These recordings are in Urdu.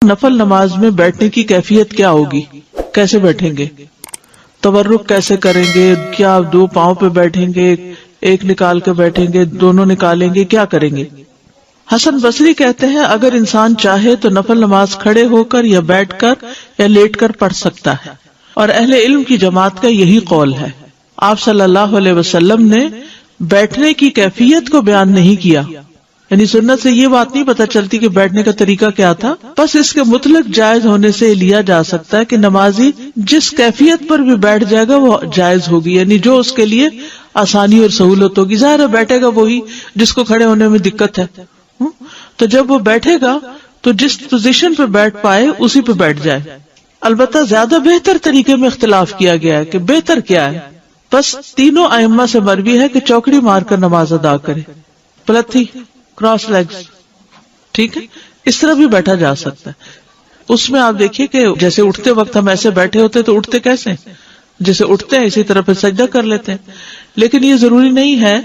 نفل نماز میں بیٹھنے کی کیفیت کیا ہوگی؟ کیسے بیٹھیں گے؟ تورک کیسے کریں گے؟ کیا دو پاؤں پہ بیٹھیں گے؟ ایک نکال کے بیٹھیں گے؟ دونوں نکالیں گے؟ کیا کریں گے؟ حسن بصری کہتے ہیں اگر انسان چاہے تو نفل نماز کھڑے ہو کر یا بیٹھ کر یا لیٹ کر پڑھ سکتا ہے، اور اہل علم کی جماعت کا یہی قول ہے۔ آپ صلی اللہ علیہ وسلم نے بیٹھنے کی کیفیت کو بیان نہیں کیا، یعنی سنت سے یہ بات نہیں پتہ چلتی کہ بیٹھنے کا طریقہ کیا تھا، بس اس کے مطلق جائز ہونے سے لیا جا سکتا ہے کہ نمازی جس کیفیت پر بھی بیٹھ جائے گا وہ جائز ہوگی، یعنی جو اس کے لیے آسانی اور سہولت ہوگی۔ ظاہر ہے بیٹھے گا وہی جس کو کھڑے ہونے میں دقت ہے، تو جب وہ بیٹھے گا تو جس پوزیشن پہ بیٹھ پائے اسی پہ بیٹھ جائے۔ البتہ زیادہ بہتر طریقے میں اختلاف کیا گیا ہے کہ بہتر کیا ہے، بس تینوں ائمہ سے مروی ہے کہ چوکڑی مار کر نماز ادا کرے، پلتھی، کراس لیگز، ٹھیک ہے، اس طرح بھی بیٹھا جا سکتا ہے۔ اس میں آپ دیکھیے کہ جیسے اٹھتے وقت ہم ایسے بیٹھے ہوتے تو اٹھتے کیسے ہیں؟ جیسے اٹھتے ہیں اسی طرح پھر سجدہ کر لیتے ہیں، لیکن یہ ضروری نہیں ہے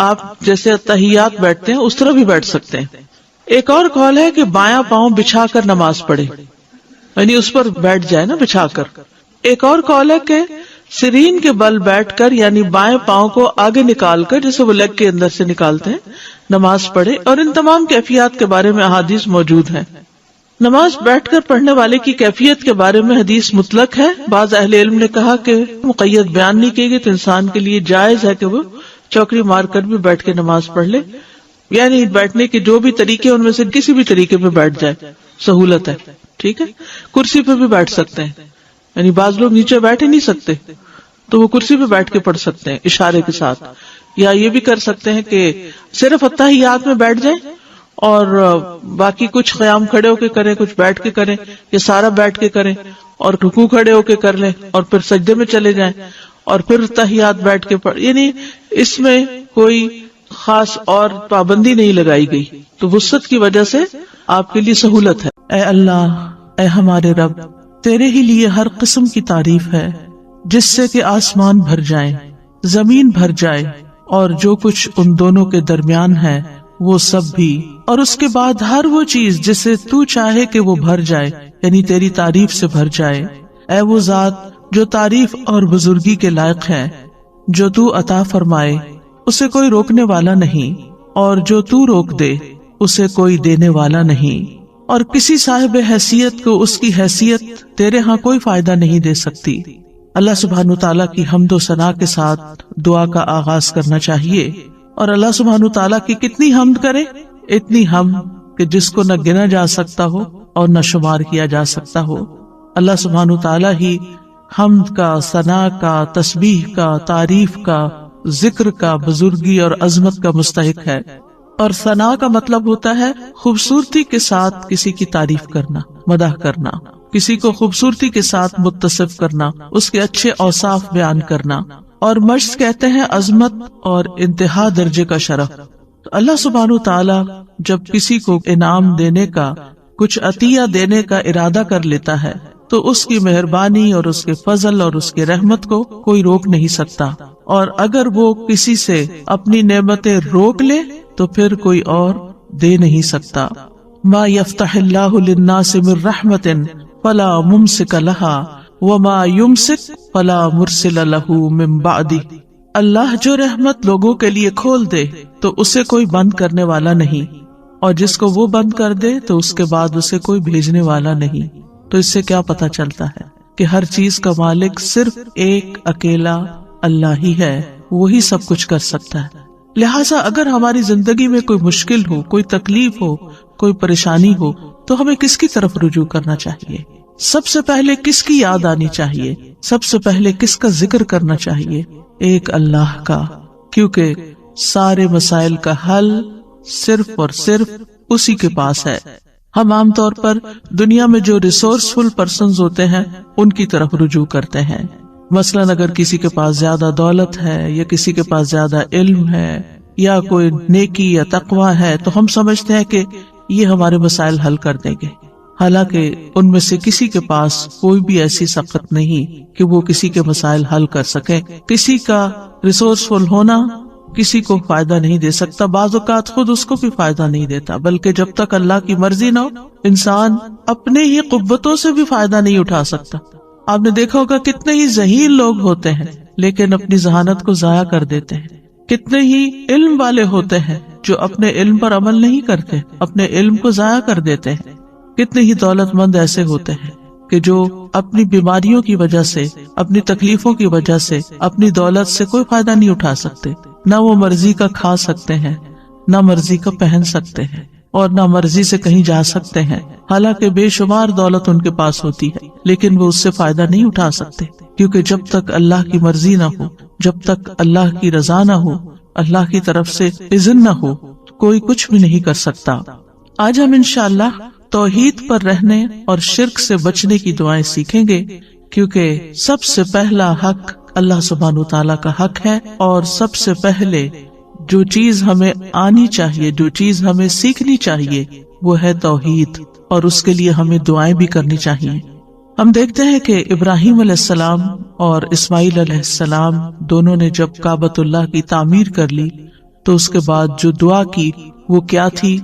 آپ جیسے اتحیات بیٹھتے ہیں اس طرح بھی بیٹھ سکتے ہیں۔ ایک اور قول ہے کہ بایاں پاؤں بچھا کر نماز پڑھے، یعنی اس پر بیٹھ جائے نا بچھا کر۔ ایک اور قول ہے کہ سرین کے بل بیٹھ کر یعنی بائیں پاؤں کو آگے نکال کر جسے وہ لیگ کے اندر سے نکالتے ہیں نماز پڑھے، اور ان تمام کیفیات کے بارے میں احادیث موجود ہیں۔ نماز بیٹھ کر پڑھنے والے کی کیفیت کے بارے میں حدیث مطلق ہے، بعض اہل علم نے کہا کہ مقید بیان نہیں کی گئی تو انسان کے لیے جائز ہے کہ وہ چوکڑی مار کر بھی بیٹھ کے نماز پڑھ لے، یعنی بیٹھنے کے جو بھی طریقے ان میں سے کسی بھی طریقے پہ بیٹھ جائے، سہولت ہے، ٹھیک ہے۔ کرسی پہ بھی بیٹھ سکتے ہیں، یعنی بعض لوگ نیچے بیٹھ ہی نہیں سکتے تو وہ کرسی پہ بیٹھ کے پڑھ سکتے ہیں اشارے کے ساتھ، یا یہ بھی کر سکتے ہیں کہ صرف اتحیات میں بیٹھ جائیں اور باقی کچھ قیام کھڑے ہو کے کریں، کچھ بیٹھ کے کریں، یا سارا بیٹھ کے کریں اور رکوع کھڑے ہو کے کر لیں اور پھر سجدے میں چلے جائیں اور پھر تحیات بیٹھ کے پڑھ، یعنی اس میں کوئی خاص اور پابندی نہیں لگائی گئی، تو وسعت کی وجہ سے آپ کے لیے سہولت ہے۔ اے اللہ، اے ہمارے رب، تیرے ہی لیے ہر قسم کی تعریف ہے جس سے کہ آسمان بھر جائیں، زمین بھر جائے اور جو کچھ ان دونوں کے درمیان ہے وہ سب بھی، اور اس کے بعد ہر وہ چیز جسے تو چاہے کہ وہ بھر جائے، یعنی تیری تعریف سے بھر جائے۔ اے وہ ذات جو تعریف اور بزرگی کے لائق ہے، جو تو عطا فرمائے اسے کوئی روکنے والا نہیں، اور جو تو روک دے اسے کوئی دینے والا نہیں، اور کسی صاحب حیثیت کو اس کی حیثیت تیرے ہاں کوئی فائدہ نہیں دے سکتی۔ اللہ سبحانہ تعالیٰ کی حمد و ثنا کے ساتھ دعا کا آغاز کرنا چاہیے، اور اللہ سبحانہ تعالیٰ کی کتنی حمد کرے؟ اتنی حمد کہ جس کو نہ گنا جا سکتا ہو اور نہ شمار کیا جا سکتا ہو۔ اللہ سبحانہ تعالیٰ ہی حمد کا، ثنا کا، تسبیح کا، تعریف کا، ذکر کا، بزرگی اور عظمت کا مستحق ہے۔ اور ثنا کا مطلب ہوتا ہے خوبصورتی کے ساتھ کسی کی تعریف کرنا، مدح کرنا، کسی کو خوبصورتی کے ساتھ متصف کرنا، اس کے اچھے اوصاف بیان کرنا، اور مجد کہتے ہیں عظمت اور انتہا درجے کا شرف۔ اللہ سبحانہ تعالیٰ جب کسی کو انعام دینے کا، کچھ عطیہ دینے کا ارادہ کر لیتا ہے تو اس کی مہربانی اور اس کے فضل اور اس کے رحمت کو کوئی روک نہیں سکتا، اور اگر وہ کسی سے اپنی نعمتیں روک لے تو پھر کوئی اور دے نہیں سکتا۔ ما یفتح اللہ للناس من رحمت فلا ممسک لها وما یمسک فلا مرسل له من بعدہ۔ اللہ جو رحمت لوگوں کے لیے کھول دے تو اسے کوئی بند کرنے والا نہیں، اور جس کو وہ بند کر دے تو اس کے بعد اسے کوئی بھیجنے والا نہیں۔ تو اس سے کیا پتہ چلتا ہے کہ ہر چیز کا مالک صرف ایک اکیلا اللہ ہی ہے، وہی سب کچھ کر سکتا ہے۔ لہٰذا اگر ہماری زندگی میں کوئی مشکل ہو، کوئی تکلیف ہو، کوئی پریشانی ہو تو ہمیں کس کی طرف رجوع کرنا چاہیے؟ سب سے پہلے کس کی یاد آنی چاہیے؟ سب سے پہلے کس کا ذکر کرنا چاہیے؟ ایک اللہ کا، کیونکہ سارے مسائل کا حل صرف اور صرف اسی کے پاس ہے۔ ہم عام طور پر دنیا میں جو ریسورسفل پرسنز ہوتے ہیں ان کی طرف رجوع کرتے ہیں۔ مثلاً اگر کسی کے پاس زیادہ دولت ہے یا کسی کے پاس زیادہ علم ہے یا کوئی نیکی یا تقوی ہے تو ہم سمجھتے ہیں کہ یہ ہمارے مسائل حل کر دیں گے، حالانکہ ان میں سے کسی کے پاس کوئی بھی ایسی سخت نہیں کہ وہ کسی کے مسائل حل کر سکے۔ کسی کا ریسورسفل ہونا کسی کو فائدہ نہیں دے سکتا، بعض اوقات خود اس کو بھی فائدہ نہیں دیتا، بلکہ جب تک اللہ کی مرضی نہ ہو انسان اپنے ہی قوتوں سے بھی فائدہ نہیں اٹھا سکتا۔ آپ نے دیکھا ہوگا کتنے ہی ذہین لوگ ہوتے ہیں لیکن اپنی ذہانت کو ضائع کر دیتے ہیں، کتنے ہی علم والے ہوتے ہیں جو اپنے علم پر عمل نہیں کرتے، اپنے علم کو ضائع کر دیتے ہیں، کتنے ہی دولت مند ایسے ہوتے ہیں کہ جو اپنی بیماریوں کی وجہ سے، اپنی تکلیفوں کی وجہ سے اپنی دولت سے کوئی فائدہ نہیں اٹھا سکتے، نہ وہ مرضی کا کھا سکتے ہیں، نہ مرضی کا پہن سکتے ہیں، اور نہ مرضی سے کہیں جا سکتے ہیں، حالانکہ بے شمار دولت ان کے پاس ہوتی ہے لیکن وہ اس سے فائدہ نہیں اٹھا سکتے، کیونکہ جب تک اللہ کی مرضی نہ ہو، جب تک اللہ کی رضا نہ ہو، اللہ کی طرف سے اذن نہ ہو، کوئی کچھ بھی نہیں کر سکتا۔ آج ہم انشاءاللہ توحید پر رہنے اور شرک سے بچنے کی دعائیں سیکھیں گے، کیونکہ سب سے پہلا حق اللہ سبحانہ وتعالیٰ کا حق ہے، اور سب سے پہلے جو چیز ہمیں آنی چاہیے، جو چیز ہمیں سیکھنی چاہیے وہ ہے توحید، اور اس کے لیے ہمیں دعائیں بھی کرنی چاہیے۔ ہم دیکھتے ہیں کہ ابراہیم علیہ السلام اور اسماعیل علیہ السلام دونوں نے جب کعبۃ اللہ کی تعمیر کر لی تو اس کے بعد جو دعا کی وہ کیا تھی؟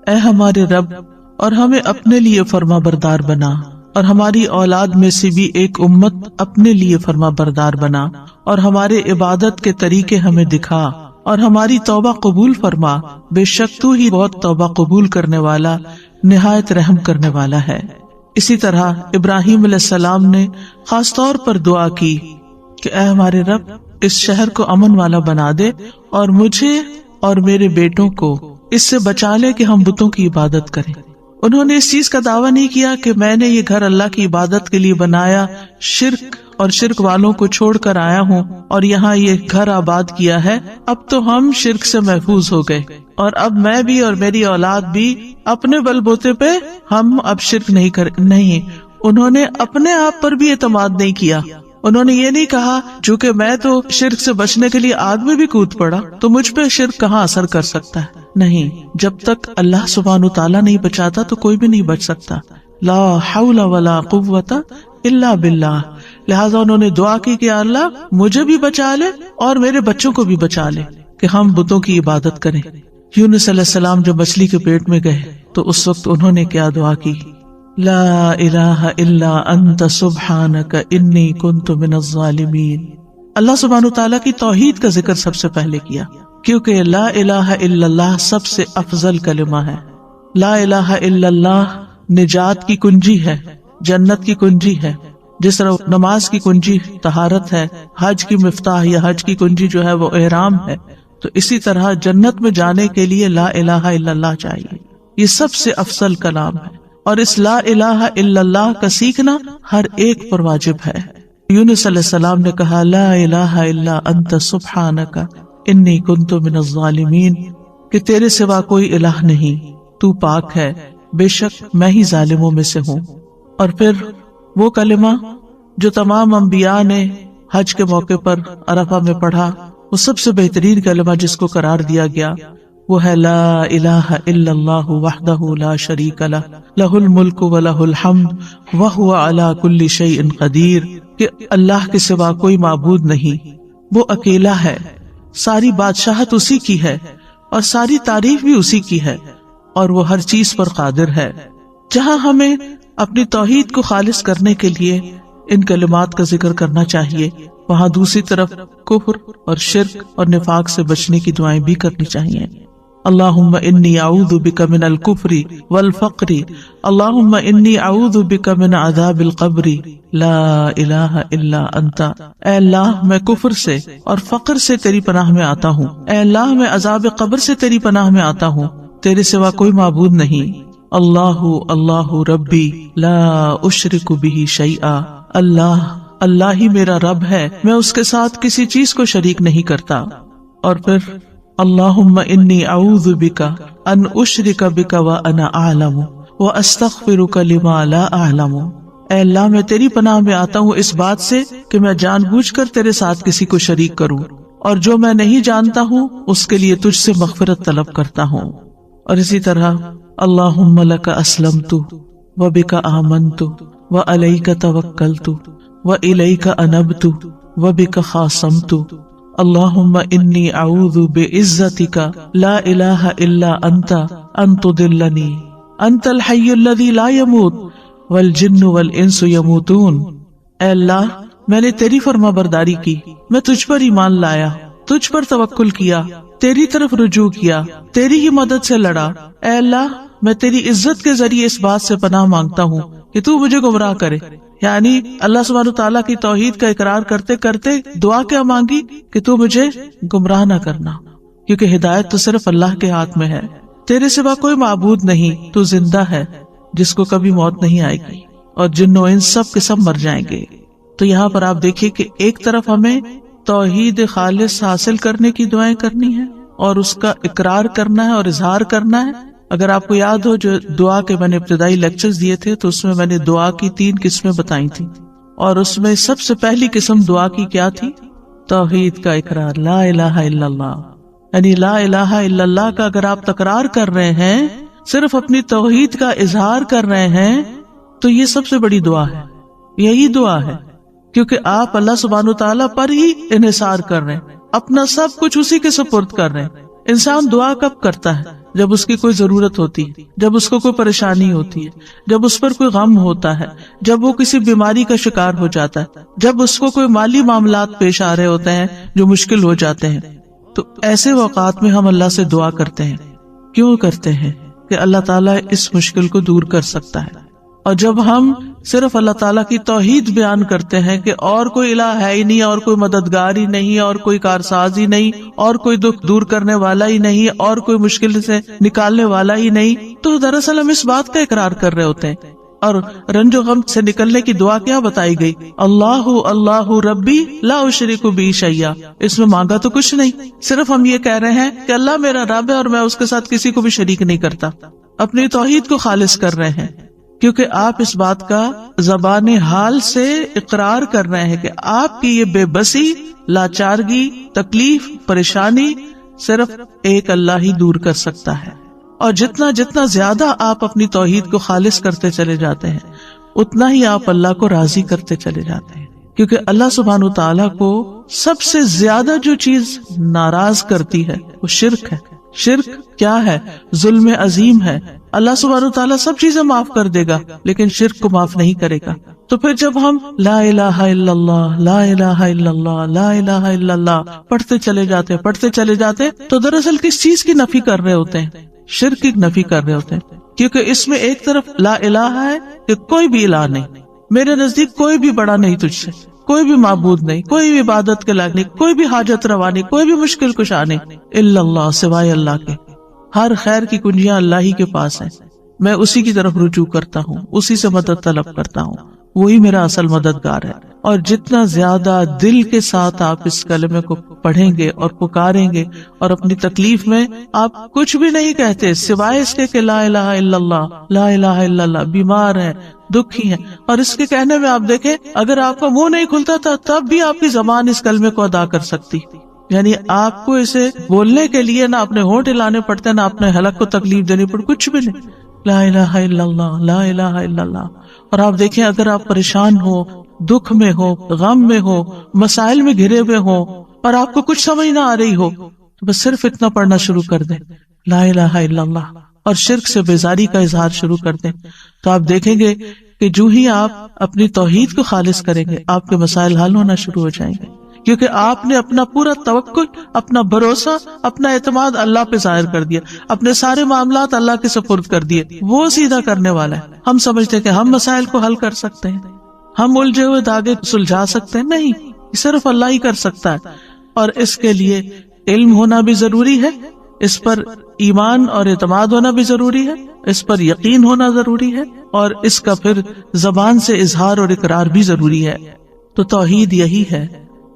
اے ہمارے رب، اور ہمیں اپنے لیے فرما بردار بنا، اور ہماری اولاد میں سے بھی ایک امت اپنے لیے فرما بردار بنا، اور ہمارے عبادت کے طریقے ہمیں دکھا، اور ہماری توبہ قبول فرما، بے شک تو ہی بہت توبہ قبول کرنے والا، نہایت رحم کرنے والا ہے۔ اسی طرح ابراہیم علیہ السلام نے خاص طور پر دعا کی کہ اے ہمارے رب، اس شہر کو امن والا بنا دے، اور مجھے اور میرے بیٹوں کو اس سے بچا لے کہ ہم بتوں کی عبادت کریں۔ انہوں نے اس چیز کا دعویٰ نہیں کیا کہ میں نے یہ گھر اللہ کی عبادت کے لیے بنایا، شرک اور شرک والوں کو چھوڑ کر آیا ہوں اور یہاں یہ گھر آباد کیا ہے، اب تو ہم شرک سے محفوظ ہو گئے، اور اب میں بھی اور میری اولاد بھی اپنے بل بوتے پہ ہم اب شرک نہیں۔ انہوں نے اپنے آپ پر بھی اعتماد نہیں کیا، انہوں نے یہ نہیں کہا چونکہ میں تو شرک سے بچنے کے لیے آگ میں بھی کود پڑا تو مجھ پہ شرک کہاں اثر کر سکتا ہے۔ نہیں، جب تک اللہ سبحانہ تعالیٰ نہیں بچاتا تو کوئی بھی نہیں بچ سکتا۔ لا حول ولا قوت الا باللہ۔ لہٰذا انہوں نے دعا کی کہ اللہ مجھے بھی بچا لے اور میرے بچوں کو بھی بچا لے کہ ہم بتوں کی عبادت کریں۔ یونس علیہ السلام جب مچھلی کے پیٹ میں گئے تو اس وقت انہوں نے کیا دعا کی؟ لا الہ الا انت سبحانک انی کنت من الظالمین۔ اللہ سبحانہ تعالیٰ کی توحید کا ذکر سب سے پہلے کیا، کیونکہ لا الہ الا اللہ سب سے افضل کلمہ ہے۔ لا الہ الا اللہ نجات کی کنجی ہے، جنت کی کنجی ہے۔ جس طرح نماز کی کنجی طہارت ہے، حج کی مفتاح یا حج کی کنجی جو ہے وہ احرام ہے، تو اسی طرح جنت میں جانے کے لیے لا الہ الا اللہ چاہیے۔ یہ سب سے افضل کلام ہے، اور اس لا الہ الا اللہ کا سیکھنا ہر ایک پر واجب ہے۔ یونس علیہ السلام نے کہا لا الہ الا انت سبحانک انی کنت من الظالمین، کہ تیرے سوا کوئی الہ نہیں، تو پاک ہے، بے شک میں ہی ظالموں میں سے ہوں۔ اور پھر وہ کلمہ جو تمام انبیاء نے حج کے موقع پر عرفہ میں پڑھا، وہ سب سے بہترین کلمہ جس کو قرار دیا گیا وہ ہے لا الہ الا اللہ وحدہ لا شریک لہ لہ الملک و لہ الحمد وہو علی کل شیء قدیر، کہ اللہ کے سوا کوئی معبود نہیں، وہ اکیلا ہے، ساری بادشاہت اسی کی ہے اور ساری تعریف بھی اسی کی ہے، اور وہ ہر چیز پر قادر ہے۔ جہاں ہمیں اپنی توحید کو خالص کرنے کے لیے ان کلمات کا ذکر کرنا چاہیے، وہاں دوسری طرف کفر اور شرک اور نفاق سے بچنے کی دعائیں بھی کرنی چاہیے۔ اللہم انی اعوذ بک من الکفر والفقر، اللہم انی اعوذ بک من عذاب القبر، لا الہ الا انت۔ اے اللہ میں کفر سے اور فقر سے تیری پناہ میں آتا ہوں، اے اللہ میں عذاب قبر سے تیری پناہ میں آتا ہوں، تیرے سوا کوئی معبود نہیں۔ اللہ اللہ ربی لا اشرک بہ شیئا، اللہ ہی میرا رب ہے، میں اس کے ساتھ کسی چیز کو شریک نہیں کرتا۔ اور پھر اللہم انی اعوذ بک ان اشرک بک وانا اعلم واستغفرک لما لا اعلم۔ اے اللہ میں تیری پناہ میں آتا ہوں اس بات سے کہ میں جان بوجھ کر تیرے ساتھ کسی کو شریک کروں، اور جو میں نہیں جانتا ہوں اس کے لیے تجھ سے مغفرت طلب کرتا ہوں۔ اور اسی طرح اللہم لک اسلمت وبک آمنت وعلیک توکلت وإلیک انبت وبک خاصمت اللہم انی اعوذ بعزتک لا الہ الا انت ان تضلنی انت الحی الذی لا یموت والجن والانس یموتون۔ اے اللہ، میں نے تیری فرما برداری کی، میں تجھ پر ایمان لایا، تجھ پر توکل کیا، تیری طرف رجوع کیا، تیری ہی مدد سے لڑا۔ اے اللہ، میں تیری عزت کے ذریعے اس بات سے پناہ مانگتا ہوں کہ تو مجھے گمراہ کرے۔ یعنی اللہ سبحانہ تعالیٰ کی توحید کا اقرار کرتے کرتے دعا کیا مانگی کہ تو مجھے گمراہ نہ کرنا، کیونکہ ہدایت تو صرف اللہ کے ہاتھ میں ہے، تیرے سوا کوئی معبود نہیں، تو زندہ ہے جس کو کبھی موت نہیں آئے گی، اور جن و انس سب کے سب مر جائیں گے۔ تو یہاں پر آپ دیکھیے کہ ایک طرف ہمیں توحید خالص حاصل کرنے کی دعائیں کرنی ہے اور اس کا اقرار کرنا ہے اور اظہار کرنا ہے۔ اگر آپ کو یاد ہو جو دعا کے میں نے ابتدائی لیکچرز دیے تھے تو اس میں میں نے دعا کی 3 قسمیں بتائی تھی، اور اس میں سب سے پہلی قسم دعا کی کیا تھی؟ توحید کا اقرار، لا الہ الا اللہ۔ یعنی لا الہ الا اللہ کا اگر آپ تکرار کر رہے ہیں، صرف اپنی توحید کا اظہار کر رہے ہیں، تو یہ سب سے بڑی دعا ہے، یہی دعا ہے، کیونکہ آپ اللہ سبحانہ تعالیٰ پر ہی انحصار کر رہے ہیں، اپنا سب کچھ اسی کے سپرد کر رہے ہیں۔ انسان دعا کب کرتا ہے؟ جب اس کی کوئی ضرورت ہوتی ہے، جب اس کو کوئی پریشانی ہوتی ہے، جب اس پر کوئی غم ہوتا ہے، جب وہ کسی بیماری کا شکار ہو جاتا ہے، جب اس کو کوئی مالی معاملات پیش آ رہے ہوتے ہیں جو مشکل ہو جاتے ہیں۔ تو ایسے اوقات میں ہم اللہ سے دعا کرتے ہیں۔ کیوں کرتے ہیں؟ کہ اللہ تعالیٰ اس مشکل کو دور کر سکتا ہے۔ اور جب ہم صرف اللہ تعالیٰ کی توحید بیان کرتے ہیں کہ اور کوئی الہ ہے ہی نہیں، اور کوئی مددگار ہی نہیں، اور کوئی کارساز ہی نہیں، اور کوئی دکھ دور کرنے والا ہی نہیں، اور کوئی مشکل سے نکالنے والا ہی نہیں، تو دراصل ہم اس بات کا اقرار کر رہے ہوتے ہیں۔ اور رنج و غم سے نکلنے کی دعا کیا بتائی گئی؟ اللہ اللہ ربی لا اشرک بہ شیئا۔ اس میں مانگا تو کچھ نہیں، صرف ہم یہ کہہ رہے ہیں کہ اللہ میرا رب ہے اور میں اس کے ساتھ کسی کو بھی شریک نہیں کرتا، اپنی توحید کو خالص کر رہے ہیں، کیونکہ آپ اس بات کا زبان حال سے اقرار کر رہے ہیں کہ آپ کی یہ بے بسی، لاچارگی، تکلیف، پریشانی صرف ایک اللہ ہی دور کر سکتا ہے۔ اور جتنا جتنا زیادہ آپ اپنی توحید کو خالص کرتے چلے جاتے ہیں، اتنا ہی آپ اللہ کو راضی کرتے چلے جاتے ہیں، کیونکہ اللہ سبحانہ تعالیٰ کو سب سے زیادہ جو چیز ناراض کرتی ہے وہ شرک ہے۔ شرک کیا ہے؟ ظلم عظیم ہے۔ اللہ سبحانہ تعالیٰ سب چیزیں معاف کر دے گا لیکن شرک کو معاف نہیں کرے گا۔ تو پھر جب ہم لا الہ الا اللہ، لا الہ الا اللہ، لا الہ الا اللہ پڑھتے چلے جاتے تو دراصل کس چیز کی نفی کر رہے ہوتے ہیں؟ شرک کی نفی کر رہے ہوتے ہیں، کیونکہ اس میں ایک طرف لا الہ ہے کہ کوئی بھی الہ نہیں، میرے نزدیک کوئی بھی بڑا نہیں تجھ سے، کوئی بھی معبود نہیں، کوئی بھی عبادت کے لائق نہیں، کوئی بھی حاجت روا نہیں، کوئی بھی مشکل کشا نہیں، الا اللہ، سوائے اللہ کے۔ ہر خیر کی کنجیاں اللہ ہی کے پاس ہیں، میں اسی کی طرف رجوع کرتا ہوں، اسی سے مدد طلب کرتا ہوں، وہی میرا اصل مددگار ہے۔ اور جتنا زیادہ دل کے ساتھ آپ اس کلمے کو پڑھیں گے اور پکاریں گے اور اپنی تکلیف میں آپ کچھ بھی نہیں کہتے سوائے اس کے کہ لا الہ الا اللہ، لا الہ الا اللہ، بیمار ہیں، دکھی ہیں، اور اس کے کہنے میں آپ دیکھیں اگر آپ کا منہ نہیں کھلتا تھا تب بھی آپ کی زبان اس کلمے کو ادا کر سکتی، یعنی آپ کو اسے بولنے کے لیے نہ اپنے ہونٹ ہلانے پڑتے نہ اپنے حلق کو تکلیف دینی پڑتی، کچھ بھی نہیں، لا الہ الا اللہ، لا الہ الا اللہ۔ اور آپ دیکھیں اگر آپ پریشان ہو، دکھ میں ہو، غم میں ہو، مسائل میں گھرے ہوئے ہو اور آپ کو کچھ سمجھ نہ آ رہی ہو تو بس صرف اتنا پڑھنا شروع کر دیں، لا الہ الا اللہ، اور شرک سے بیزاری کا اظہار شروع کر دیں، تو آپ دیکھیں گے کہ جو ہی آپ اپنی توحید کو خالص کریں گے آپ کے مسائل حل ہونا شروع ہو جائیں گے، کیونکہ آپ نے اپنا پورا توکل، اپنا بھروسہ، اپنا اعتماد اللہ پہ ظاہر کر دیا، اپنے سارے معاملات اللہ کے سپرد کر دیے، وہ سیدھا کرنے والا ہے۔ ہم سمجھتے ہیں کہ ہم مسائل کو حل کر سکتے ہیں، ہم الجھے ہوئے دھاگے سلجھا سکتے ہیں، نہیں، صرف اللہ ہی کر سکتا ہے۔ اور اس کے لیے علم ہونا بھی ضروری ہے، اس پر ایمان اور اعتماد ہونا بھی ضروری ہے، اس پر یقین ہونا ضروری ہے، اور اس کا پھر زبان سے اظہار اور اقرار بھی ضروری ہے۔ تو توحید یہی ہے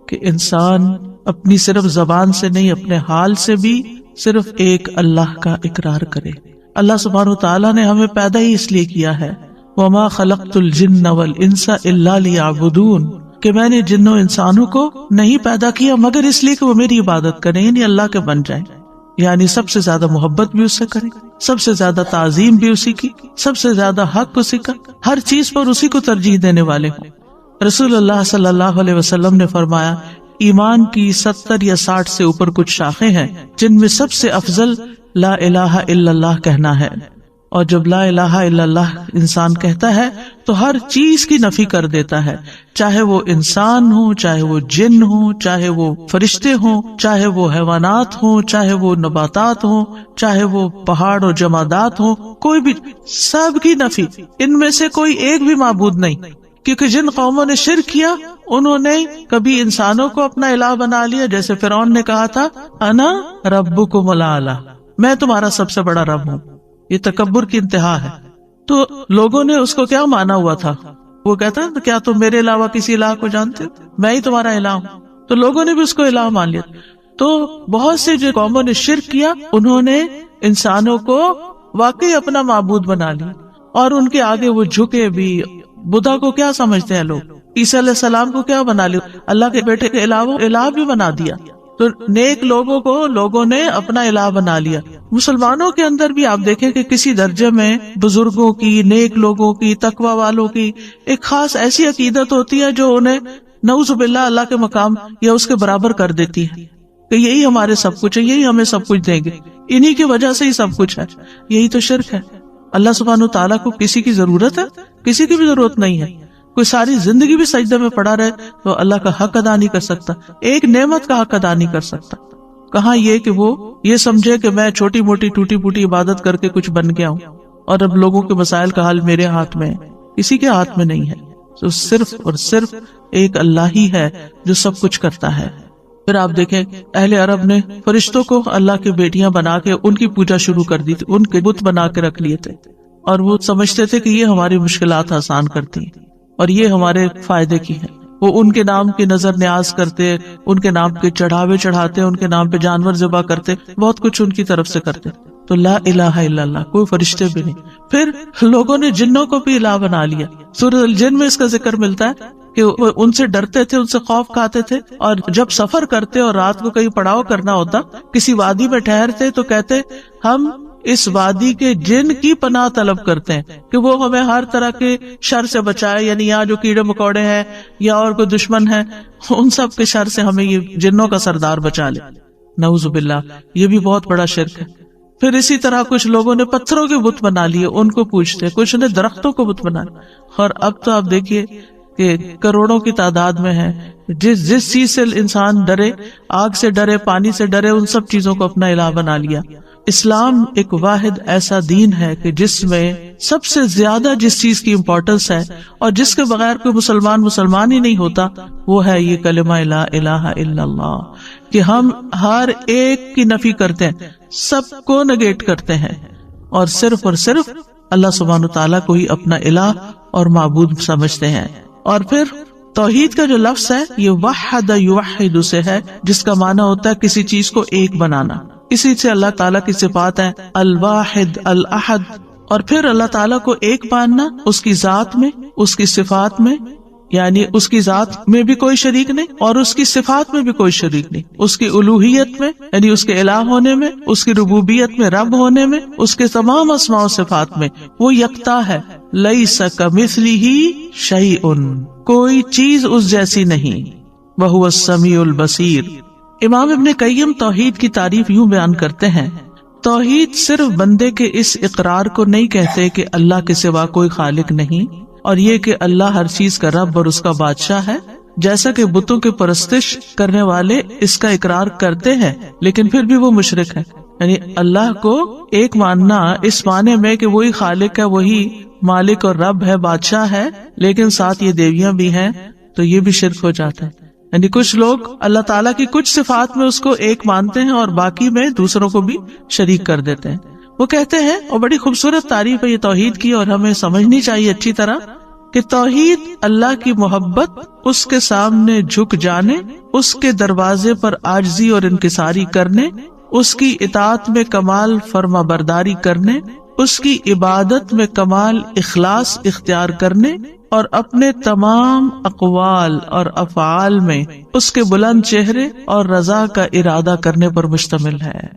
کہ انسان اپنی صرف زبان سے نہیں، اپنے حال سے بھی صرف ایک اللہ کا اقرار کرے۔ اللہ سبحانہ وتعالیٰ نے ہمیں پیدا ہی اس لیے کیا ہے، وَمَا خَلَقْتُ الْجِنَّ وَالْإِنسَ إِلَّا لِيَعْبُدُونَ، کہ میں نے جنوں انسانوں کو نہیں پیدا کیا مگر اس لیے کہ وہ میری عبادت کریں، یعنی اللہ کے بن جائیں، یعنی سب سے زیادہ محبت بھی اس سے کریں، سب سے زیادہ تعظیم بھی اسی کی، سب سے زیادہ حق اسی کا، ہر چیز پر اسی کو ترجیح دینے والے ہوں۔ رسول اللہ صلی اللہ علیہ وسلم نے فرمایا ایمان کی 70 یا 60 سے اوپر کچھ شاخیں ہیں، جن میں سب سے افضل لا الہ الا اللہ کہنا ہے. اور جب لا الہ الا اللہ انسان کہتا ہے تو ہر چیز کی نفی کر دیتا ہے، چاہے وہ انسان ہو، چاہے وہ جن ہو، چاہے وہ فرشتے ہوں، چاہے وہ حیوانات ہوں، چاہے وہ نباتات ہوں، چاہے وہ پہاڑ اور جمادات ہوں، کوئی بھی، سب کی نفی. ان میں سے کوئی ایک بھی معبود نہیں، کیونکہ جن قوموں نے شرک کیا انہوں نے کبھی انسانوں کو اپنا الہ بنا لیا، جیسے فرعون نے کہا تھا انا ربکم الاعلی، میں تمہارا سب سے بڑا رب ہوں. یہ تکبر کی انتہا ہے. تو لوگوں نے اس کو کیا مانا ہوا تھا؟ وہ کہتا ہے کیا تم میرے علاوہ کسی الہ کو جانتے ہو؟ میں ہی تمہارا الہ ہوں. تو لوگوں نے بھی اس کو الہ مان لیا. تو بہت سے جو قوموں نے شرک کیا انہوں نے انسانوں کو واقعی اپنا معبود بنا لیا، اور ان کے آگے وہ جھکے بھی. بدھا کو کیا سمجھتے ہیں لوگ؟ عیسیٰ علیہ السلام کو کیا بنا لیا؟ اللہ کے بیٹے کے علاوہ الہ بھی بنا دیا. تو نیک لوگوں کو لوگوں نے اپنا الہ بنا لیا. مسلمانوں کے اندر بھی آپ دیکھیں کہ کسی درجے میں بزرگوں کی، نیک لوگوں کی، تقوی والوں کی ایک خاص ایسی عقیدت ہوتی ہے جو انہیں نعوذ باللہ اللہ کے مقام یا اس کے برابر کر دیتی ہے کہ یہی ہمارے سب کچھ ہے، یہی ہمیں سب کچھ دیں گے، انہی کی وجہ سے ہی سب کچھ ہے. یہی تو شرک ہے. اللہ سبحانہ تعالیٰ کو کسی کی ضرورت ہے؟ کسی کی بھی ضرورت نہیں ہے. کوئی ساری زندگی بھی سجدے میں پڑا رہے تو اللہ کا حق ادا نہیں کر سکتا، ایک نعمت کا حق ادا نہیں کر سکتا. کہاں یہ کہ وہ یہ سمجھے کہ میں چھوٹی موٹی ٹوٹی پوٹی عبادت کر کے کچھ بن گیا ہوں اور اب لوگوں کے مسائل کا حل میرے ہاتھ میں ہے. کسی کے ہاتھ میں نہیں ہے. تو صرف اور صرف ایک اللہ ہی ہے جو سب کچھ کرتا ہے. پھر آپ دیکھیں اہل عرب نے فرشتوں کو اللہ کی بیٹیاں بنا کے ان کی پوجا شروع کر دی تھی، ان کے بت بنا کے رکھ لیے تھے، اور وہ سمجھتے تھے کہ یہ ہماری مشکلات آسان کرتی ہیں اور یہ ہمارے فائدے کی ہیں. وہ ان کے نام کی نظر نیاز کرتے، ان کے نام کے چڑھاوے چڑھاتے، ان کے نام پہ جانور ذبح کرتے، بہت کچھ ان کی طرف سے کرتے. تو لا الہ الا اللہ، کوئی فرشتے بھی نہیں. پھر لوگوں نے جنوں کو بھی الہ بنا لیا. سورۃ الجن میں اس کا ذکر ملتا ہے کہ وہ ان سے ڈرتے تھے، ان سے خوف کھاتے تھے، اور جب سفر کرتے اور رات کو کہیں پڑاؤ کرنا ہوتا، کسی وادی میں ٹھہرتے تو کہتے ہم اس وادی کے جن کی پناہ طلب کرتے ہیں کہ وہ ہمیں ہر طرح کے شر سے بچائے، یعنی یہاں جو کیڑے مکوڑے ہیں یا اور کوئی دشمن ہے ان سب کے شر سے ہمیں یہ جنوں کا سردار بچا لے. نعوذ باللہ، یہ بھی بہت بڑا شرک ہے. پھر اسی طرح کچھ لوگوں نے پتھروں کے بت بنا لیے، ان کو پوجتے، کچھ نے درختوں کو بت بنا لیا. اور اب تو آپ دیکھیے کہ کروڑوں کی تعداد میں ہے. جس چیز سے انسان ڈرے، آگ سے ڈرے، پانی سے ڈرے، ان سب چیزوں کو اپنا الہ بنا لیا. اسلام ایک واحد ایسا دین ہے کہ جس میں سب سے زیادہ جس چیز کی امپورٹنس ہے اور جس کے بغیر کوئی مسلمان ہی نہیں ہوتا، وہ ہے یہ کلمہ لا الہ الا اللہ، کہ ہم ہر ایک کی نفی کرتے ہیں، سب کو نگیٹ کرتے ہیں، اور صرف اللہ سبحانہ تعالیٰ کو ہی اپنا الہ اور معبود سمجھتے ہیں. اور پھر توحید کا جو لفظ ہے یہ وحد یوحد سے ہے، جس کا معنی ہوتا ہے کسی چیز کو ایک بنانا. اسی سے اللہ تعالیٰ کی صفات ہیں الواحد، الاحد. اور پھر اللہ تعالیٰ کو ایک ماننا اس کی ذات میں، اس کی صفات میں، یعنی اس کی ذات میں بھی کوئی شریک نہیں اور اس کی صفات میں بھی کوئی شریک نہیں. اس کی الوہیت میں یعنی اس کے الہ ہونے میں، اس کی ربوبیت میں رب ہونے میں، اس کے تمام اسماء و صفات میں وہ یکتا ہے. لیس کمثلہ شیء، کوئی چیز اس جیسی نہیں. وہو السمیع البصیر. امام ابن قیم توحید کی تعریف یوں بیان کرتے ہیں، توحید صرف بندے کے اس اقرار کو نہیں کہتے کہ اللہ کے سوا کوئی خالق نہیں، اور یہ کہ اللہ ہر چیز کا رب اور اس کا بادشاہ ہے، جیسا کہ بتوں کی پرستش کرنے والے اس کا اقرار کرتے ہیں لیکن پھر بھی وہ مشرک ہیں. یعنی اللہ کو ایک ماننا اس معنی میں کہ وہی خالق ہے، وہی مالک اور رب ہے، بادشاہ ہے، لیکن ساتھ یہ دیویاں بھی ہیں، تو یہ بھی شرک ہو جاتا ہے. یعنی کچھ لوگ اللہ تعالیٰ کی کچھ صفات میں اس کو ایک مانتے ہیں اور باقی میں دوسروں کو بھی شریک کر دیتے ہیں. وہ کہتے ہیں، اور بڑی خوبصورت تعریف ہے یہ توحید کی اور ہمیں سمجھنی چاہیے اچھی طرح، کہ توحید اللہ کی محبت، اس کے سامنے جھک جانے، اس کے دروازے پر عاجزی اور انکساری کرنے، اس کی اطاعت میں کمال فرما برداری کرنے، اس کی عبادت میں کمال اخلاص اختیار کرنے، اور اپنے تمام اقوال اور افعال میں اس کے بلند چہرے اور رضا کا ارادہ کرنے پر مشتمل ہے.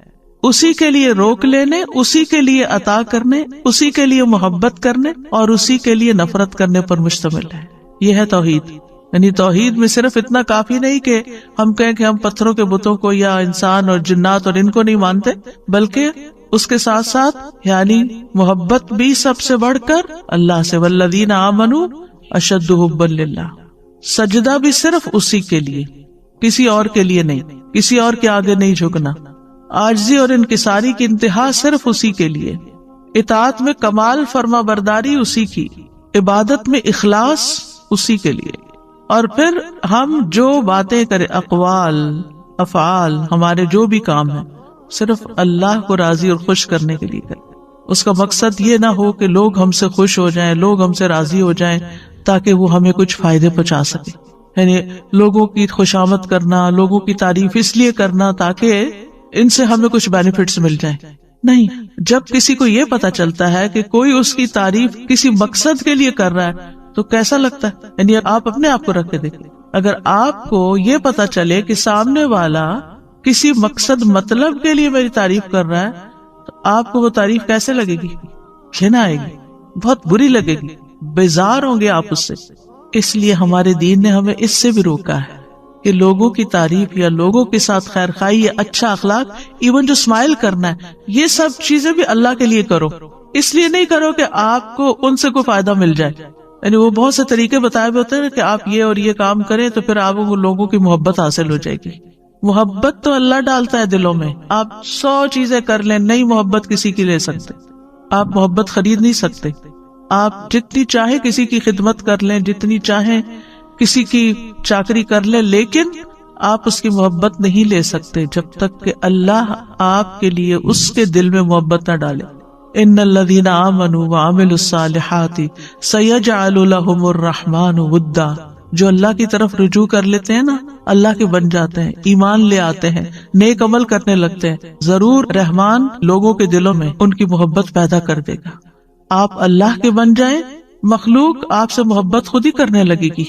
اسی کے لیے روک لینے، اسی کے لیے عطا کرنے، اسی کے لیے محبت کرنے اور اسی کے لیے نفرت کرنے پر مشتمل ہے. یہ ہے توحید. یعنی توحید میں صرف اتنا کافی نہیں کہ ہم کہیں کہ ہم پتھروں کے بتوں کو یا انسان اور جنات اور ان کو نہیں مانتے، بلکہ اس کے ساتھ ساتھ یعنی محبت بھی سب سے بڑھ کر اللہ سے، والذین آمنوا اشد حبا للہ، سجدہ بھی صرف اسی کے لیے، کسی اور کے لیے نہیں، کسی اور کے آگے نہیں جھکنا، عاجزی اور انکساری کی انتہا صرف اسی کے لیے، اطاعت میں کمال فرما برداری اسی کی، عبادت میں اخلاص اسی کے لیے، اور پھر ہم جو باتیں کریں، اقوال افعال، ہمارے جو بھی کام ہیں صرف اللہ کو راضی اور خوش کرنے کے لیے کریں۔ اس کا مقصد یہ نہ ہو کہ لوگ ہم سے خوش ہو جائیں، لوگ ہم سے راضی ہو جائیں تاکہ وہ ہمیں کچھ فائدے پہنچا سکے، یعنی لوگوں کی خوشامد کرنا، لوگوں کی تعریف اس لیے کرنا تاکہ ان سے ہمیں کچھ بینیفٹس مل جائیں۔ نہیں، جب کسی کو یہ پتا چلتا ہے کہ کوئی اس کی تعریف کسی مقصد کے لیے کر رہا ہے تو کیسا لگتا ہے؟ یعنی آپ اپنے آپ کو رکھ کے دیکھیں، اگر آپ کو یہ پتا چلے کہ سامنے والا کسی مقصد مطلب کے لیے میری تعریف کر رہا ہے تو آپ کو وہ تعریف کیسے لگے گی؟ گھن آئے گی، بہت بری لگے گی، بیزار ہوں گے آپ اس سے۔ اس لیے ہمارے دین نے ہمیں اس سے بھی روکا ہے کہ لوگوں کی تعریف یا لوگوں کے ساتھ خیر خواہی یا اچھا اخلاق، ایون جو اسمائل کرنا ہے، یہ سب چیزیں بھی اللہ کے لیے کرو، اس لیے نہیں کرو کہ آپ کو ان سے کوئی فائدہ مل جائے۔ یعنی وہ بہت سے طریقے بتائے ہوئے ہوتے ہیں کہ آپ یہ اور یہ کام کریں تو پھر آپ کو لوگوں کی محبت حاصل ہو جائے گی۔ محبت تو اللہ ڈالتا ہے دلوں میں، آپ 100 چیزیں کر لیں، نہیں محبت کسی کی لے سکتے، آپ محبت خرید نہیں سکتے۔ آپ جتنی چاہے کسی کی خدمت کر لیں، جتنی چاہیں کسی کی چاکری کر لیں، لیکن آپ اس کی محبت نہیں لے سکتے جب تک کہ اللہ آپ کے لیے اس کے دل میں محبت نہ ڈالے۔ ان الذین آمنوا وعملوا الصالحات سیجعل لهم الرحمن ودا، جو اللہ کی طرف رجوع کر لیتے ہیں نا، اللہ کے بن جاتے ہیں، ایمان لے آتے ہیں، نیک عمل کرنے لگتے ہیں، ضرور رحمان لوگوں کے دلوں میں ان کی محبت پیدا کر دے گا۔ آپ اللہ کے بن جائیں، مخلوق آپ سے محبت خود ہی کرنے لگے گی۔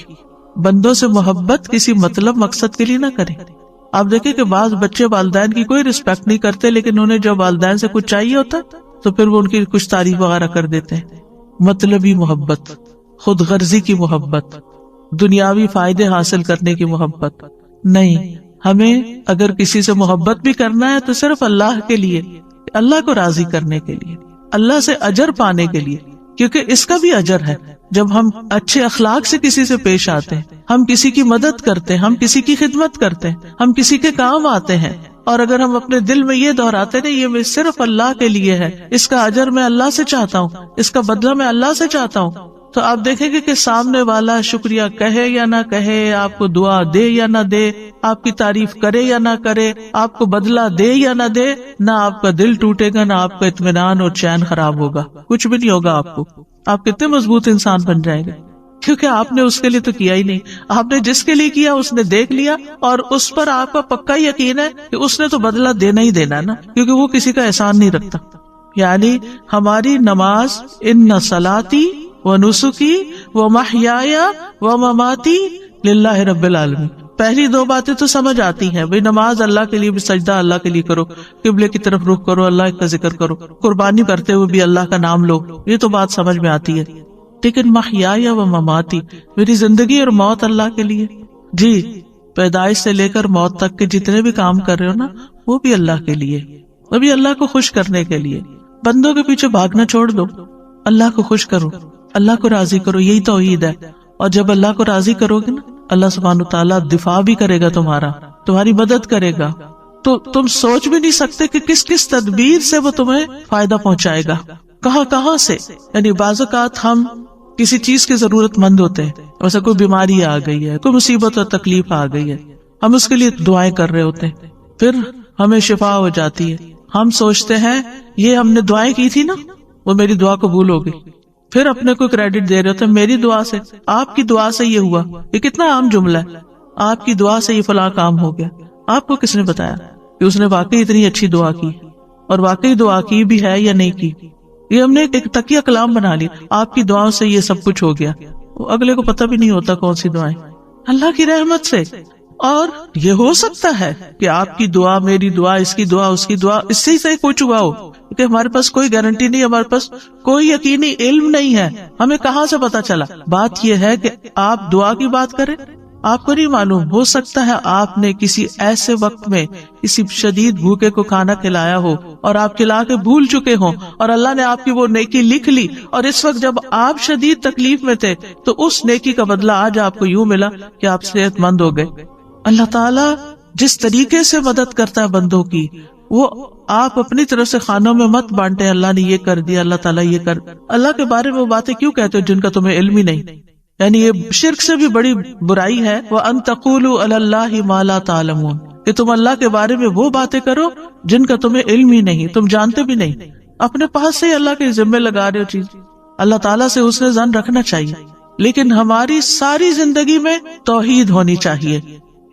بندوں سے محبت کسی مطلب مقصد کے لیے نہ کریں۔ آپ دیکھیں کہ بعض بچے والدین کی کوئی رسپیکٹ نہیں کرتے، لیکن انہیں جب والدین سے کچھ چاہیے ہوتا تو پھر وہ ان کی کچھ تعریف وغیرہ کر دیتے ہیں۔ مطلبی محبت، خود غرضی کی محبت، دنیاوی فائدے حاصل کرنے کی محبت نہیں۔ ہمیں اگر کسی سے محبت بھی کرنا ہے تو صرف اللہ کے لیے، اللہ کو راضی کرنے کے لیے، اللہ سے اجر پانے کے لیے، کیونکہ اس کا بھی اجر ہے۔ جب ہم اچھے اخلاق سے کسی سے پیش آتے ہیں، ہم کسی کی مدد کرتے ہیں، ہم کسی کی خدمت کرتے ہیں، ہم کسی کے کام آتے ہیں، اور اگر ہم اپنے دل میں یہ دہراتے ہیں یہ میں صرف اللہ کے لیے ہے، اس کا اجر میں اللہ سے چاہتا ہوں، اس کا بدلہ میں اللہ سے چاہتا ہوں، تو آپ دیکھیں گے کہ سامنے والا شکریہ کہے یا نہ کہے، آپ کو دعا دے یا نہ دے، آپ کی تعریف کرے یا نہ کرے، آپ کو بدلہ دے یا نہ دے، نہ آپ کا دل ٹوٹے گا، نہ آپ کا اطمینان اور چین خراب ہوگا، کچھ بھی نہیں ہوگا آپ کو۔ آپ کتنے مضبوط انسان بن جائیں گے، کیونکہ آپ نے اس کے لیے تو کیا ہی نہیں، آپ نے جس کے لیے کیا اس نے دیکھ لیا، اور اس پر آپ کا پکا یقین ہے کہ اس نے تو بدلہ دینا ہی دینا نا، کیونکہ وہ کسی کا احسان نہیں رکھتا۔ یعنی ہماری نماز، ان صلاتی ونسکی ومحیای ومماتی للہ رب العالمین، پہلی 2 باتیں تو سمجھ آتی ہیں، بھئی نماز اللہ کے لیے بھی، سجدہ اللہ کے لیے کرو، قبلے کی طرف رخ کرو، اللہ کا ذکر کرو، قربانی کرتے ہوئے بھی اللہ کا نام لو، یہ تو بات سمجھ میں آتی ہے۔ لیکن محیای و مماتی، میری زندگی اور موت اللہ کے لیے، جی پیدائش سے لے کر موت تک کے جتنے بھی کام کر رہے ہو نا، وہ بھی اللہ کے لیے، وہ بھی اللہ کو خوش کرنے کے لیے۔ بندوں کے پیچھے بھاگنا چھوڑ دو، اللہ کو خوش کرو، اللہ کو راضی کرو، یہی توحید ہے۔ اور جب اللہ کو راضی کرو گے نا، اللہ سبحانہ تعالیٰ دفاع بھی کرے گا تمہارا، تمہاری مدد کرے گا، تو تم سوچ بھی نہیں سکتے کہ کس کس تدبیر سے وہ تمہیں فائدہ پہنچائے گا، کہاں کہاں سے۔ یعنی بعض اوقات ہم کسی چیز کے ضرورت مند ہوتے ہیں، ویسے کوئی بیماری آ گئی ہے، کوئی مصیبت اور تکلیف آ گئی ہے، ہم اس کے لیے دعائیں کر رہے ہوتے ہیں، پھر ہمیں شفا ہو جاتی ہے، ہم سوچتے ہیں یہ ہم نے دعائیں کی تھی نا، وہ میری دعا قبول ہو گئی، پھر اپنے کو کریڈٹ دے رہے ہوتے ہیں، میری دعا سے، آپ کی دعا سے یہ ہوا۔ یہ کتنا عام جملہ ہے، آپ کی دعا سے یہ فلاں کام ہو گیا۔ آپ کو کس نے بتایا کہ اس نے واقعی اتنی اچھی دعا کی، اور واقعی دعا کی بھی ہے یا نہیں کی؟ یہ ہم نے ایک تکیہ کلام بنا لی، آپ کی دعاؤں سے یہ سب کچھ ہو گیا، اگلے کو پتہ بھی نہیں ہوتا کون سی دعائیں، اللہ کی رحمت سے۔ اور یہ ہو سکتا ہے کہ آپ کی دعا، میری دعا، اس کی دعا، اس کی دعا، اس سے ہی کچھ ہوا ہو، کہ ہمارے پاس کوئی گارنٹی نہیں، ہمارے پاس کوئی یقینی علم نہیں ہے، ہمیں کہاں سے پتا چلا؟ بات یہ ہے کہ آپ دعا کی بات کریں، آپ کو نہیں معلوم، ہو سکتا ہے آپ نے کسی ایسے وقت میں کسی شدید بھوکے کو کھانا کھلایا ہو اور آپ کھلا کے بھول چکے ہوں، اور اللہ نے آپ کی وہ نیکی لکھ لی، اور اس وقت جب آپ شدید تکلیف میں تھے تو اس نیکی کا بدلہ آج آپ کو یوں ملا کہ آپ صحت مند ہو گئے۔ اللہ تعالیٰ جس طریقے سے مدد کرتا ہے بندوں کی، وہ آپ اپنی طرف سے خانوں میں مت بانٹے، اللہ نے یہ کر دیا، اللہ تعالیٰ یہ کر، اللہ کے بارے میں وہ باتیں کیوں کہتے ہو جن کا تمہیں علم ہی نہیں؟ یعنی یہ شرک سے بھی بڑی برائی ہے، وَأَن تَقُولُوا عَلَى اللَّهِ مَا لَا تَعْلَمُونَ، کہ تم اللہ کے بارے میں وہ باتیں کرو جن کا تمہیں علم ہی نہیں، تم جانتے بھی نہیں، اپنے پاس سے ہی اللہ کے ذمے لگا رہے ہو چیز۔ اللہ تعالیٰ سے حسن ظن رکھنا چاہیے، لیکن ہماری ساری زندگی میں توحید ہونی چاہیے،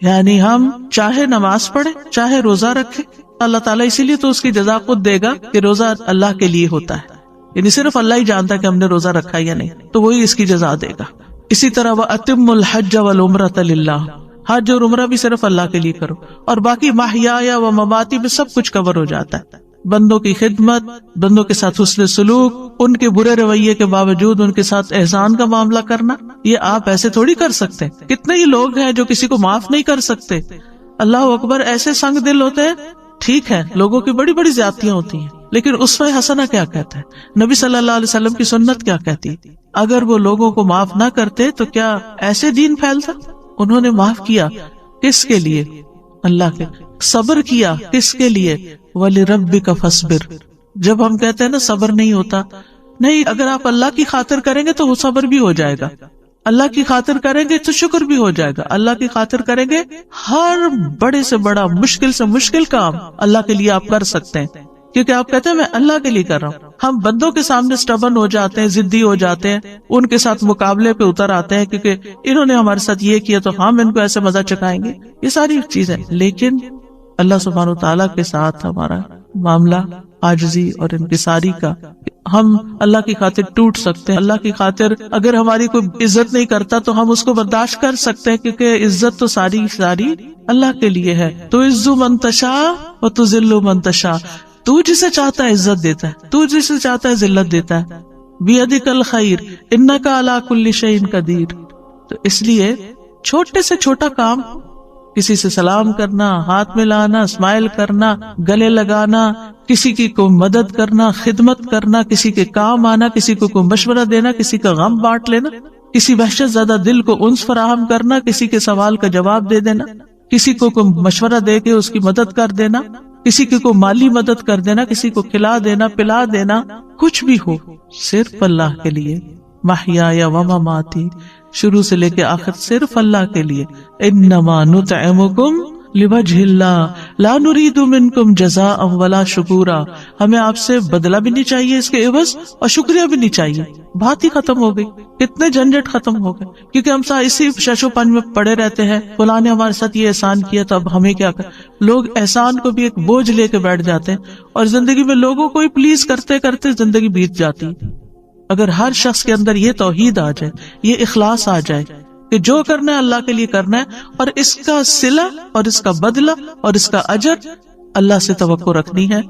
یعنی ہم چاہے نماز پڑھیں چاہے روزہ رکھیں، اللہ تعالیٰ اسی لیے تو اس کی جزا خود دے گا کہ روزہ اللہ کے لیے ہوتا ہے، یعنی صرف اللہ ہی جانتا ہے کہ ہم نے روزہ رکھا یا نہیں، تو وہی اس کی جزا دے گا۔ اسی طرح وَأَتِمُّ الْحَجَّ وَالْعُمْرَةَ لِلَّهِ، حج اور عمرہ بھی صرف اللہ کے لیے کرو، اور باقی مَحْیَايَ وَمَمَاتِي میں سب کچھ کور ہو جاتا ہے، بندوں کی خدمت، بندوں کے ساتھ حسن سلوک، ان کے برے رویے کے باوجود ان کے ساتھ احسان کا معاملہ کرنا، یہ آپ ایسے تھوڑی کر سکتے ہیں۔ کتنے ہی لوگ ہیں جو کسی کو معاف نہیں کر سکتے، اللہ اکبر، ایسے سنگ دل ہوتے ہیں۔ ٹھیک ہے، لوگوں کی بڑی بڑی زیادتیاں ہوتی ہیں، لیکن اسوہ حسنہ کیا کہتا ہے؟ نبی صلی اللہ علیہ وسلم کی سنت کیا کہتی؟ اگر وہ لوگوں کو معاف نہ کرتے تو کیا ایسے دین پھیلتا؟ انہوں نے معاف کیا، کس کے لیے؟ اللہ کے۔ صبر کیا، کس کے لیے؟ وَلِرَبِّكَ فَاصْبِرْ۔ جب ہم کہتے ہیں نا صبر نہیں ہوتا، نہیں، اگر آپ اللہ کی خاطر کریں گے تو وہ صبر بھی ہو جائے گا، اللہ کی خاطر کریں گے تو شکر بھی ہو جائے گا، اللہ کی خاطر کریں گے ہر بڑے سے بڑا، مشکل سے مشکل کام اللہ کے لیے آپ کر سکتے ہیں، کیونکہ آپ کہتے ہیں میں اللہ کے لیے کر رہا ہوں۔ ہم بندوں کے سامنے سٹبن ہو جاتے ہیں، ضدی ہو جاتے ہیں، ان کے ساتھ مقابلے پہ اتر آتے ہیں کیونکہ انہوں نے ہمارے ساتھ یہ کیا تو ہم ان کو ایسے مزہ چکھائیں گے، یہ ساری چیزیں۔ لیکن اللہ سبحانہ وتعالیٰ کے ساتھ ہمارا معاملہ عاجزی اور انکساری کا، ہم اللہ کی خاطر ٹوٹ سکتے ہیں، اللہ کی خاطر اگر ہماری کوئی عزت نہیں کرتا تو ہم اس کو برداشت کر سکتے ہیں، کیونکہ عزت تو ساری ساری اللہ کے لیے ہے۔ تو عزو من تشاء و تذل من تشاء، تو جسے چاہتا ہے عزت دیتا ہے، تو جسے چاہتا ہے ذلت دیتا ہے۔ بیدک الخیر انک علی کل شیء قدیر۔ تو اس لیے چھوٹے سے چھوٹا کام، کسی سے سلام کرنا، ہاتھ ملانا، اسمائل کرنا، گلے لگانا، کسی کی کو مدد کرنا، خدمت کرنا، کسی کے کام آنا، کسی کو کوئی مشورہ دینا، کسی کا غم بانٹ لینا، کسی وحشت زدہ دل کو انس فراہم کرنا، کسی کے سوال کا جواب دے دینا، کسی کو کوئی مشورہ دے کے اس کی مدد کر دینا، کسی کی کو مالی مدد کر دینا، کسی کو کھلا دینا، پلا دینا، کچھ بھی ہو صرف اللہ کے لیے۔ محیایا و مماتی، شروع سے لے کے آخر صرف اللہ کے لیے۔ انما نطعمکم لوجہ اللہ لا نرید منکم جزاء ولا شکورا، ہمیں آپ سے بدلہ بھی نہیں چاہیے اس کے عوض، اور شکریہ بھی نہیں چاہیے۔ بات ہی ختم ہو گئی، کتنے جھنجٹ ختم ہو گئے، کیونکہ ہم اسی شش و پنج میں پڑے رہتے ہیں، فلاں نے ہمارے ساتھ یہ احسان کیا تو اب ہمیں کیا کر۔ لوگ احسان کو بھی ایک بوجھ لے کے بیٹھ جاتے ہیں، اور زندگی میں لوگوں کو ہی پلیز کرتے کرتے زندگی بیت جاتی۔ اگر ہر شخص کے اندر یہ توحید آ جائے، یہ اخلاص آ جائے کہ جو کرنا ہے اللہ کے لیے کرنا ہے، اور اس کا صلہ اور اس کا بدلہ اور اس کا اجر اللہ سے توقع رکھنی ہے،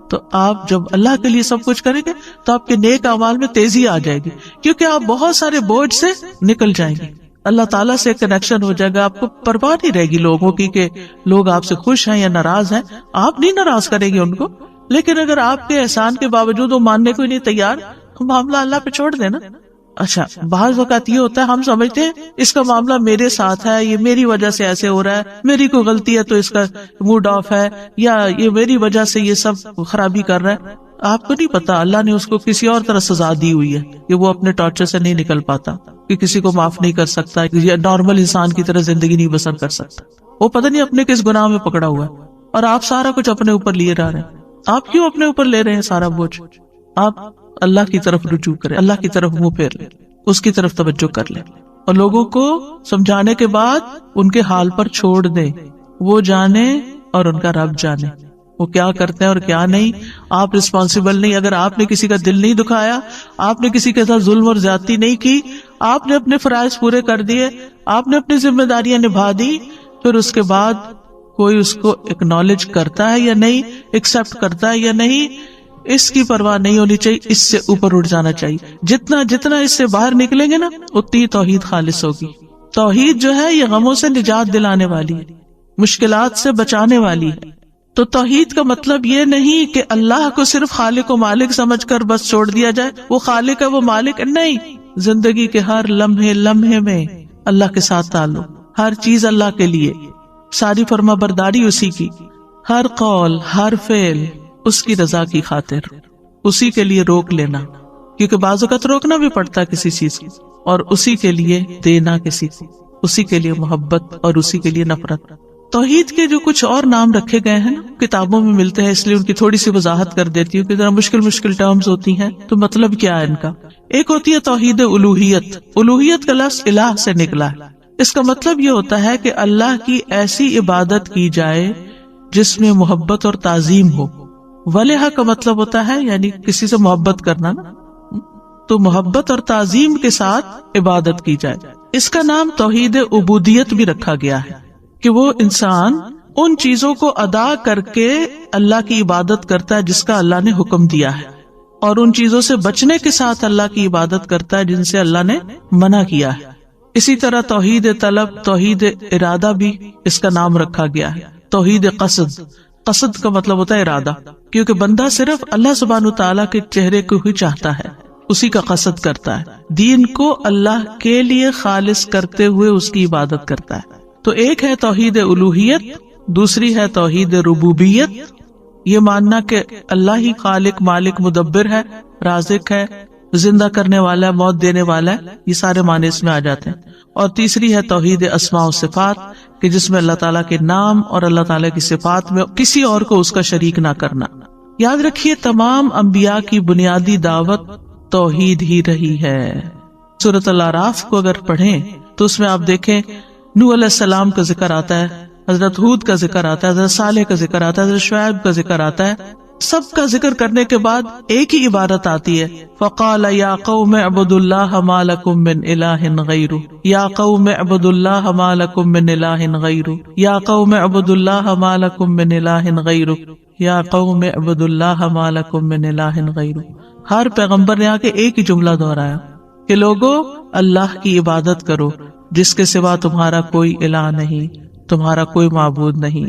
تو آپ جب اللہ کے لیے سب کچھ کریں گے تو آپ کے نیک اعمال میں تیزی آ جائے گی، کیونکہ آپ بہت سارے بوجھ سے نکل جائیں گے، اللہ تعالیٰ سے کنیکشن ہو جائے گا، آپ کو پرواہ نہیں رہے گی لوگوں کی کہ لوگ آپ سے خوش ہیں یا ناراض ہیں، آپ نہیں ناراض کریں گے ان کو، لیکن اگر آپ کے احسان کے باوجود وہ ماننے کو نہیں تیار، معاملہ اللہ پہ چھوڑ دینا۔ اچھا، بعض اوقات یہ ہوتا ہے ہم سمجھتے ہیں اس کا معاملہ میرے ساتھ ہے، یہ میری وجہ سے ایسے ہو رہا ہے، میری کوئی غلطی ہے تو اس کا موڈ آف ہے، یا یہ میری وجہ سے یہ سب خرابی کر رہا ہے۔ آپ کو نہیں پتا اللہ نے اس کو کسی اور طرح سزا دی ہوئی ہے کہ وہ اپنے ٹارچر سے نہیں نکل پاتا، کہ کسی کو معاف نہیں کر سکتا یا نارمل انسان کی طرح زندگی نہیں بسر کر سکتا، وہ پتہ نہیں اپنے کس گناہ میں پکڑا ہوا ہے، اور آپ سارا کچھ اپنے اوپر لیے رہ رہے ہیں۔ آپ کیوں اپنے اوپر لے رہے ہیں سارا بوجھ؟ آپ اللہ کی طرف رجوع کریں، اللہ کی طرف منہ پھیر لیں، اس کی طرف توجہ کر لیں، اور لوگوں کو سمجھانے کے بعد ان کے حال پر چھوڑ دیں، وہ جانے اور ان کا رب جانے وہ کیا کرتے ہیں اور کیا نہیں۔ آپ رسپانسیبل نہیں، اگر آپ نے کسی کا دل نہیں دکھایا، آپ نے کسی کے ساتھ ظلم اور زیادتی نہیں کی، آپ نے اپنے فرائض پورے کر دیے، آپ نے اپنی ذمہ داریاں نبھا دی، پھر اس کے بعد کوئی اس کو اکنالج کرتا ہے یا نہیں، ایکسپٹ کرتا ہے یا نہیں، اس کی پرواہ نہیں ہونی چاہیے، اس سے اوپر اٹھ جانا چاہیے. جتنا جتنا اس سے باہر نکلیں گے نا اتنی توحید خالص ہوگی. توحید جو ہے یہ غموں سے نجات دلانے والی ہے، مشکلات سے بچانے والی ہے. تو توحید کا مطلب یہ نہیں کہ اللہ کو صرف خالق و مالک سمجھ کر بس چھوڑ دیا جائے، وہ خالق ہے وہ مالک ہے، نہیں. زندگی کے ہر لمحے لمحے میں اللہ کے ساتھ تعلق، ہر چیز اللہ کے لیے، ساری فرما برداری اسی کی، ہر قول ہر فعل اس کی رضا کی خاطر، اسی کے لیے روک لینا، کیونکہ بعض اوقات روکنا بھی پڑتا ہے کسی چیز کو، اور اسی کے لیے دینا کسی کو، اسی کے لیے محبت اور اسی کے لیے نفرت. توحید کے جو کچھ اور نام رکھے گئے ہیں نا کتابوں میں ملتے ہیں، اس لیے ان کی تھوڑی سی وضاحت کر دیتی ہوں کہ ذرا مشکل ٹرمز ہوتی ہیں تو مطلب کیا ہے ان کا. ایک ہوتی ہے توحید الوہیت. الوہیت کا لفظ الہ سے نکلا ہے. اس کا مطلب یہ ہوتا ہے کہ اللہ کی ایسی عبادت کی جائے جس میں محبت اور تعظیم ہو. ولہ کا مطلب ہوتا ہے یعنی کسی سے محبت کرنا نا، تو محبت اور تعظیم کے ساتھ عبادت کی جائے. اس کا نام توحید عبودیت بھی رکھا گیا ہے کہ وہ انسان ان چیزوں کو ادا کر کے اللہ کی عبادت کرتا ہے جس کا اللہ نے حکم دیا ہے، اور ان چیزوں سے بچنے کے ساتھ اللہ کی عبادت کرتا ہے جن سے اللہ نے منع کیا ہے. اسی طرح توحید طلب، توحید ارادہ بھی اس کا نام رکھا گیا ہے. توحید قصد، قصد کا مطلب ہوتا ہے ارادہ، کیونکہ بندہ صرف اللہ سبحانہ تعالیٰ کے چہرے کو ہی چاہتا ہے، اسی کا قصد کرتا ہے، دین کو اللہ کے لیے خالص کرتے ہوئے اس کی عبادت کرتا ہے. تو ایک ہے توحید الوہیت، دوسری ہے توحید ربوبیت. یہ ماننا کہ اللہ ہی خالق مالک مدبر ہے، رازق ہے، زندہ کرنے والا ہے، موت دینے والا ہے، یہ سارے معنی اس میں آ جاتے ہیں. اور تیسری ہے توحید اسماء و صفات، کہ جس میں اللہ تعالیٰ کے نام اور اللہ تعالیٰ کی صفات میں کسی اور کو اس کا شریک نہ کرنا. یاد رکھیے تمام انبیاء کی بنیادی دعوت توحید ہی رہی ہے. سورۃ الاعراف کو اگر پڑھیں تو اس میں آپ دیکھیں نوح علیہ السلام کا ذکر آتا ہے، حضرت ہود کا ذکر آتا ہے، حضرت صالح کا ذکر آتا ہے، حضرت شعیب کا ذکر آتا ہے. سب کا ذکر کرنے کے بعد ایک ہی عبارت آتی ہے، فقال یا قوم اعبدوا اللہ ما لکم من الہ غیرہ، یا قوم اعبدوا اللہ ما لکم من الہ غیرہ، یا قوم اعبدوا اللہ ما لکم من الہ غیرہ، یا قوم اعبدوا اللہ ما لکم من الہ غیرہ. ہر پیغمبر نے آ کے ایک ہی جملہ دہرایا کہ لوگو اللہ کی عبادت کرو جس کے سوا تمہارا کوئی الہ نہیں، تمہارا کوئی معبود نہیں.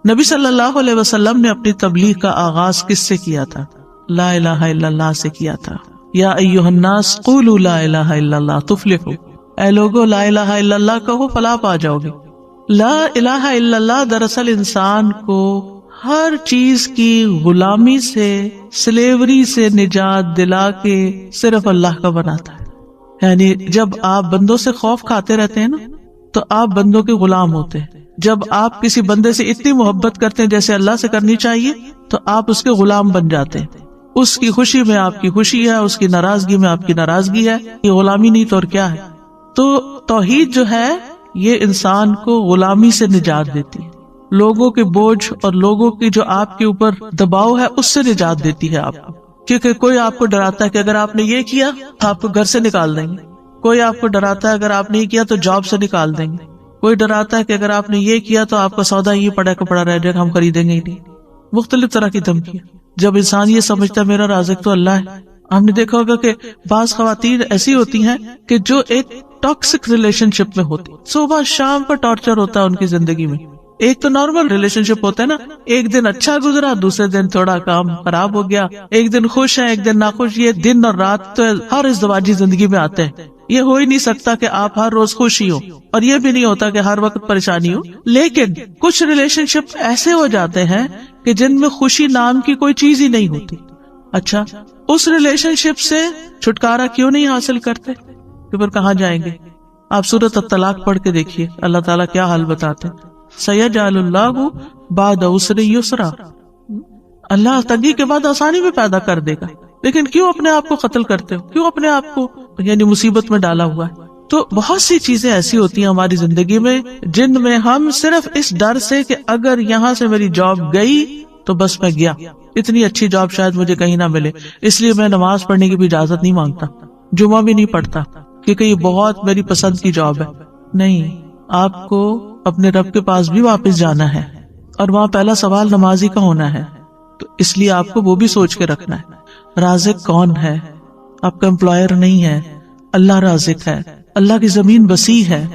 نبی صلی اللہ علیہ وسلم نے اپنی تبلیغ کا آغاز کس سے کیا تھا؟ لا الہ الا اللہ سے کیا تھا. یا ایھا الناس قولوا لا الہ الا اللہ تفلحوا، اے لوگو لا الہ الا اللہ کہو فلاح پا جاؤ گے. لا الہ الا اللہ دراصل انسان کو ہر چیز کی غلامی سے، سلیوری سے نجات دلا کے صرف اللہ کا بناتا ہے. یعنی جب آپ بندوں سے خوف کھاتے رہتے ہیں نا تو آپ بندوں کے غلام ہوتے ہیں. جب آپ کسی بندے سے اتنی محبت کرتے ہیں جیسے اللہ سے کرنی چاہیے تو آپ اس کے غلام بن جاتے ہیں. اس کی خوشی میں آپ کی خوشی ہے، اس کی ناراضگی میں آپ کی ناراضگی ہے. یہ غلامی نہیں تو اور کیا ہے؟ تو توحید جو ہے یہ انسان کو غلامی سے نجات دیتی ہے، لوگوں کے بوجھ اور لوگوں کی جو آپ کے اوپر دباؤ ہے اس سے نجات دیتی ہے آپ کو. کیونکہ کوئی آپ کو ڈراتا ہے کہ اگر آپ نے یہ کیا آپ کو گھر سے نکال دیں گے، کوئی آپ کو ڈراتا ہے اگر آپ نے یہ کیا تو جاب سے نکال دیں گے، کوئی ڈراتا ہے کہ اگر آپ نے یہ کیا تو آپ کا سودا یہ پڑا کا پڑا رہ جائے گا، ہم خریدیں گے ہی نہیں. مختلف طرح کی دھمکیاں. جب انسان یہ سمجھتا ہے میرا رازق تو اللہ ہے. ہم نے دیکھا ہوگا کہ بعض خواتین ایسی ہوتی ہیں کہ جو ایک ٹاکسک ریلیشن شپ میں ہوتی، صبح شام کا ٹارچر ہوتا ہے ان کی زندگی میں. ایک تو نارمل ریلیشن شپ ہوتا ہے نا، ایک دن اچھا گزرا، دوسرے دن تھوڑا کام خراب ہو گیا، ایک دن خوش ہے ایک دن ناخوش. یہ دن اور رات تو ہر ازدواجی زندگی میں آتے ہیں. یہ ہو ہی نہیں سکتا کہ آپ ہر روز خوش ہی ہو، اور یہ بھی نہیں ہوتا کہ ہر وقت پریشانی ہو. لیکن کچھ ریلیشن شپ ایسے ہو جاتے ہیں کہ جن میں خوشی نام کی کوئی چیز ہی نہیں ہوتی. اچھا اس ریلیشن شپ سے چھٹکارا کیوں نہیں حاصل کرتے؟ کہ پھر کہاں جائیں گے؟ آپ سورۃ الطلاق پڑھ کے دیکھیے اللہ تعالیٰ کیا حال بتاتے ہیں. سیجعل اللہ بعد عسر یسرا، اللہ تنگی کے بعد آسانی میں پیدا کر دے گا. لیکن کیوں اپنے آپ کو قتل کرتے ہو؟ کیوں اپنے آپ کو یعنی مصیبت میں ڈالا ہوا ہے؟ تو بہت سی چیزیں ایسی ہوتی ہیں ہماری زندگی میں جن میں ہم صرف اس ڈر سے کہ اگر یہاں سے میری جاب گئی تو بس میں گیا، اتنی اچھی جاب شاید مجھے کہیں نہ ملے، اس لیے میں نماز پڑھنے کی بھی اجازت نہیں مانگتا، جمعہ بھی نہیں پڑھتا کیونکہ یہ بہت میری پسند کی جاب ہے. نہیں، آپ کو اپنے رب کے پاس بھی واپس جانا ہے اور وہاں پہلا سوال نمازی کا ہونا ہے تو اس لیے آپ کو وہ بھی سوچ کے رکھنا ہے، رازق کون ہے؟ آپ کا امپلائر نہیں ہے، اللہ رازق ہے، اللہ کی زمین وسیع ہے۔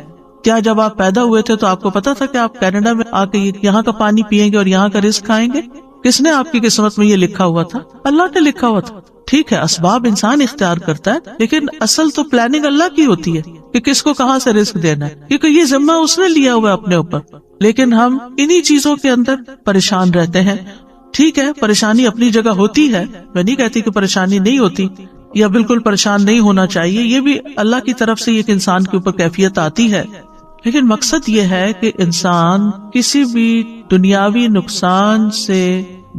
کیا جب آپ پیدا ہوئے تھے تو آپ کو پتا تھا کہ آپ کینیڈا میں آ کے یہاں کا پانی پیئیں گے اور یہاں کا رزق کھائیں گے؟ کس نے آپ کی قسمت میں یہ لکھا ہوا تھا؟ اللہ نے لکھا ہوا تھا۔ ٹھیک ہے، اسباب انسان اختیار کرتا ہے، لیکن اصل تو پلاننگ اللہ کی ہوتی ہے کہ کس کو کہاں سے رزق دینا ہے، کیونکہ یہ ذمہ اس نے لیا ہوا ہے اپنے اوپر۔ لیکن ہم انہی چیزوں کے اندر پریشان رہتے ہیں۔ ٹھیک ہے، پریشانی اپنی جگہ ہوتی ہے، میں نہیں کہتی کہ پریشانی نہیں ہوتی یا بالکل پریشان نہیں ہونا چاہیے، یہ بھی اللہ کی طرف سے ایک انسان کے اوپر کیفیت آتی ہے، لیکن مقصد یہ ہے کہ انسان کسی بھی دنیاوی نقصان سے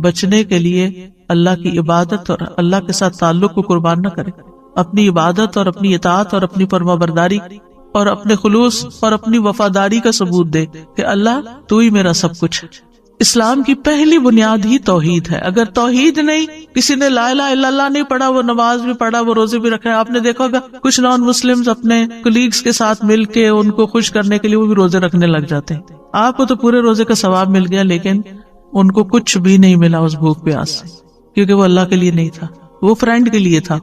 بچنے کے لیے اللہ کی عبادت اور اللہ کے ساتھ تعلق کو قربان نہ کرے، اپنی عبادت اور اپنی اطاعت اور اپنی فرمانبرداری اور اپنے خلوص اور اپنی وفاداری کا ثبوت دے کہ اللہ تو ہی میرا سب کچھ ہے۔ اسلام کی پہلی بنیاد ہی توحید ہے۔ اگر توحید نہیں، کسی نے لا الہ الا اللہ نہیں پڑھا، وہ نماز بھی پڑھا، وہ روزے بھی رکھے، آپ نے دیکھا ہوگا کچھ نان مسلمز اپنے کولیگز کے ساتھ مل کے ان کو خوش کرنے کے لیے وہ بھی روزے رکھنے لگ جاتے ہیں۔ آپ کو تو پورے روزے کا ثواب مل گیا، لیکن ان کو کچھ بھی نہیں ملا اس بھوک پیاس سے، کیونکہ وہ اللہ کے لیے نہیں تھا، وہ فرینڈ کے لیے تھا۔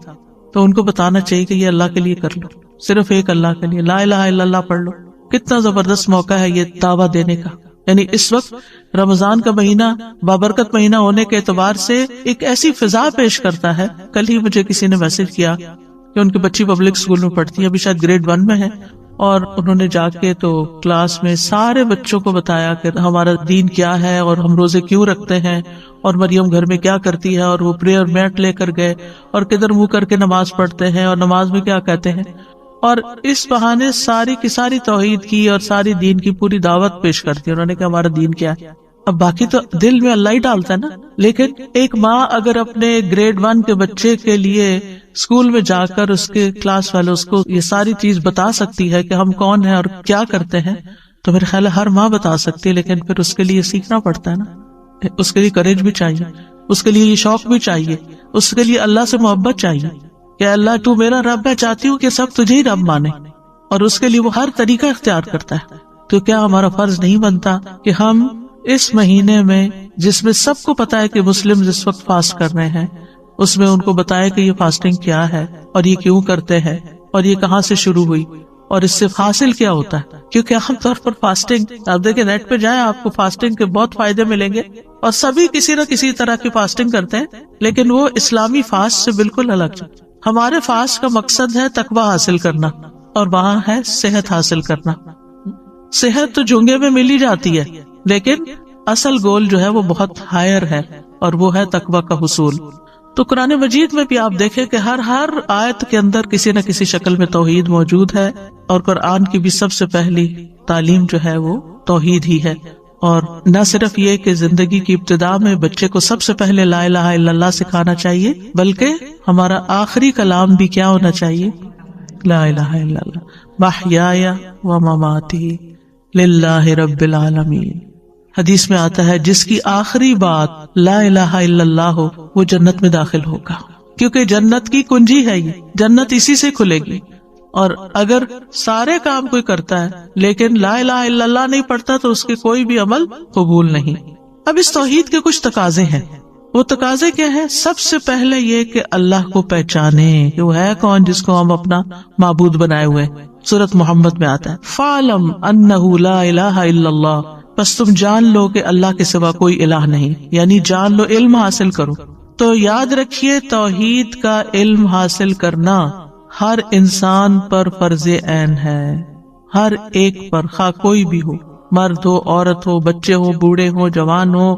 تو ان کو بتانا چاہیے کہ یہ اللہ کے لیے کر لو، صرف ایک اللہ کے لیے لا الہ الا اللہ پڑھ لو۔ کتنا زبردست موقع ہے یہ دعویٰ دینے کا۔ یعنی اس وقت رمضان کا مہینہ بابرکت مہینہ ہونے کے اعتبار سے ایک ایسی فضا پیش کرتا ہے۔ کل ہی مجھے کسی نے میسج کیا کہ ان کی بچی پبلک اسکول میں پڑھتی ہے، ابھی شاید گریڈ 1 میں ہے، اور انہوں نے جا کے تو کلاس میں سارے بچوں کو بتایا کہ ہمارا دین کیا ہے اور ہم روزے کیوں رکھتے ہیں، اور مریم گھر میں کیا کرتی ہے، اور وہ پریئر میٹ لے کر گئے اور کدھر منہ کر کے نماز پڑھتے ہیں اور نماز میں کیا کہتے ہیں، اور اس بہانے ساری کی ساری توحید کی اور ساری دین کی پوری دعوت پیش کرتی ہے۔ انہوں نے کہا ہمارا دین کیا ہے۔ اب باقی تو دل میں اللہ ہی ڈالتا ہے نا، لیکن ایک ماں اگر اپنے گریڈ 1 کے بچے کے لیے اسکول میں جا کر اس کے کلاس فیلوز کو یہ ساری چیز بتا سکتی ہے کہ ہم کون ہیں اور کیا کرتے ہیں، تو میرے خیال ہے ہر ماں بتا سکتی ہے، لیکن پھر اس کے لیے سیکھنا پڑتا ہے نا، اس کے لیے کریج بھی چاہیے، اس کے لیے یہ شوق بھی چاہیے، اس کے لیے اللہ سے محبت چاہیے کہ اللہ تو میرا رب ہے، چاہتی ہوں کہ سب تجھے ہی رب مانے، اور اس کے لیے وہ ہر طریقہ اختیار کرتا ہے۔ تو کیا ہمارا فرض نہیں بنتا کہ ہم اس مہینے میں، جس میں سب کو پتا ہے کہ مسلم اس وقت فاسٹ کر رہے ہیں، اس میں ان کو بتائے کہ یہ فاسٹنگ کیا ہے اور یہ کیوں کرتے ہیں اور یہ کہاں سے شروع ہوئی اور اس سے حاصل کیا ہوتا ہے؟ کیونکہ عام طور پر فاسٹنگ، آپ دیکھیں نیٹ پہ جائیں، آپ کو فاسٹنگ کے بہت فائدے ملیں گے، اور سبھی کسی نہ کسی طرح کی فاسٹنگ کرتے ہیں، لیکن وہ اسلامی فاسٹ سے بالکل الگ ہے۔ ہمارے فاسٹ کا مقصد ہے تقوی حاصل کرنا، اور وہاں ہے صحت حاصل کرنا۔ صحت تو جھنگے میں مل ہی جاتی ہے، لیکن اصل گول جو ہے وہ بہت ہائر ہے، اور وہ ہے تقوی کا حصول۔ تو قرآن مجید میں بھی آپ دیکھیں کہ ہر آیت کے اندر کسی نہ کسی شکل میں توحید موجود ہے، اور قرآن کی بھی سب سے پہلی تعلیم جو ہے وہ توحید ہی ہے۔ اور نہ صرف یہ کہ زندگی کی ابتدا میں بچے کو سب سے پہلے لا الہ الا اللہ سکھانا چاہیے، بلکہ ہمارا آخری کلام بھی کیا ہونا چاہیے؟ لا الہ الا اللہ محیایا و مماتی للہ رب العالمین۔ حدیث میں آتا ہے جس کی آخری بات لا الہ الا اللہ ہو وہ جنت میں داخل ہوگا، کیونکہ جنت کی کنجی ہے، یہ جنت اسی سے کھلے گی۔ اور اگر سارے کام کوئی کرتا ہے لیکن لا الہ الا اللہ نہیں پڑھتا تو اس کے کوئی بھی عمل قبول نہیں۔ اب اس توحید کے کچھ تقاضے ہیں، وہ تقاضے کیا ہیں؟ سب سے پہلے یہ کہ اللہ کو پہچانے کہ وہ ہے کون جس کو ہم اپنا معبود بنائے ہوئے۔ سورۃ محمد میں آتا ہے فَعْلَمْ أَنَّهُ لَا إِلَٰهَ إِلَّا اللَّهُ، بس تم جان لو کہ اللہ کے سوا کوئی الہ نہیں، یعنی جان لو، علم حاصل کرو۔ تو یاد رکھیے توحید کا علم حاصل کرنا ہر انسان پر فرض عین ہے، ہر ایک پر، خواہ کوئی بھی ہو، مرد ہو، عورت ہو، بچے ہو، بوڑھے ہو، جوان ہو،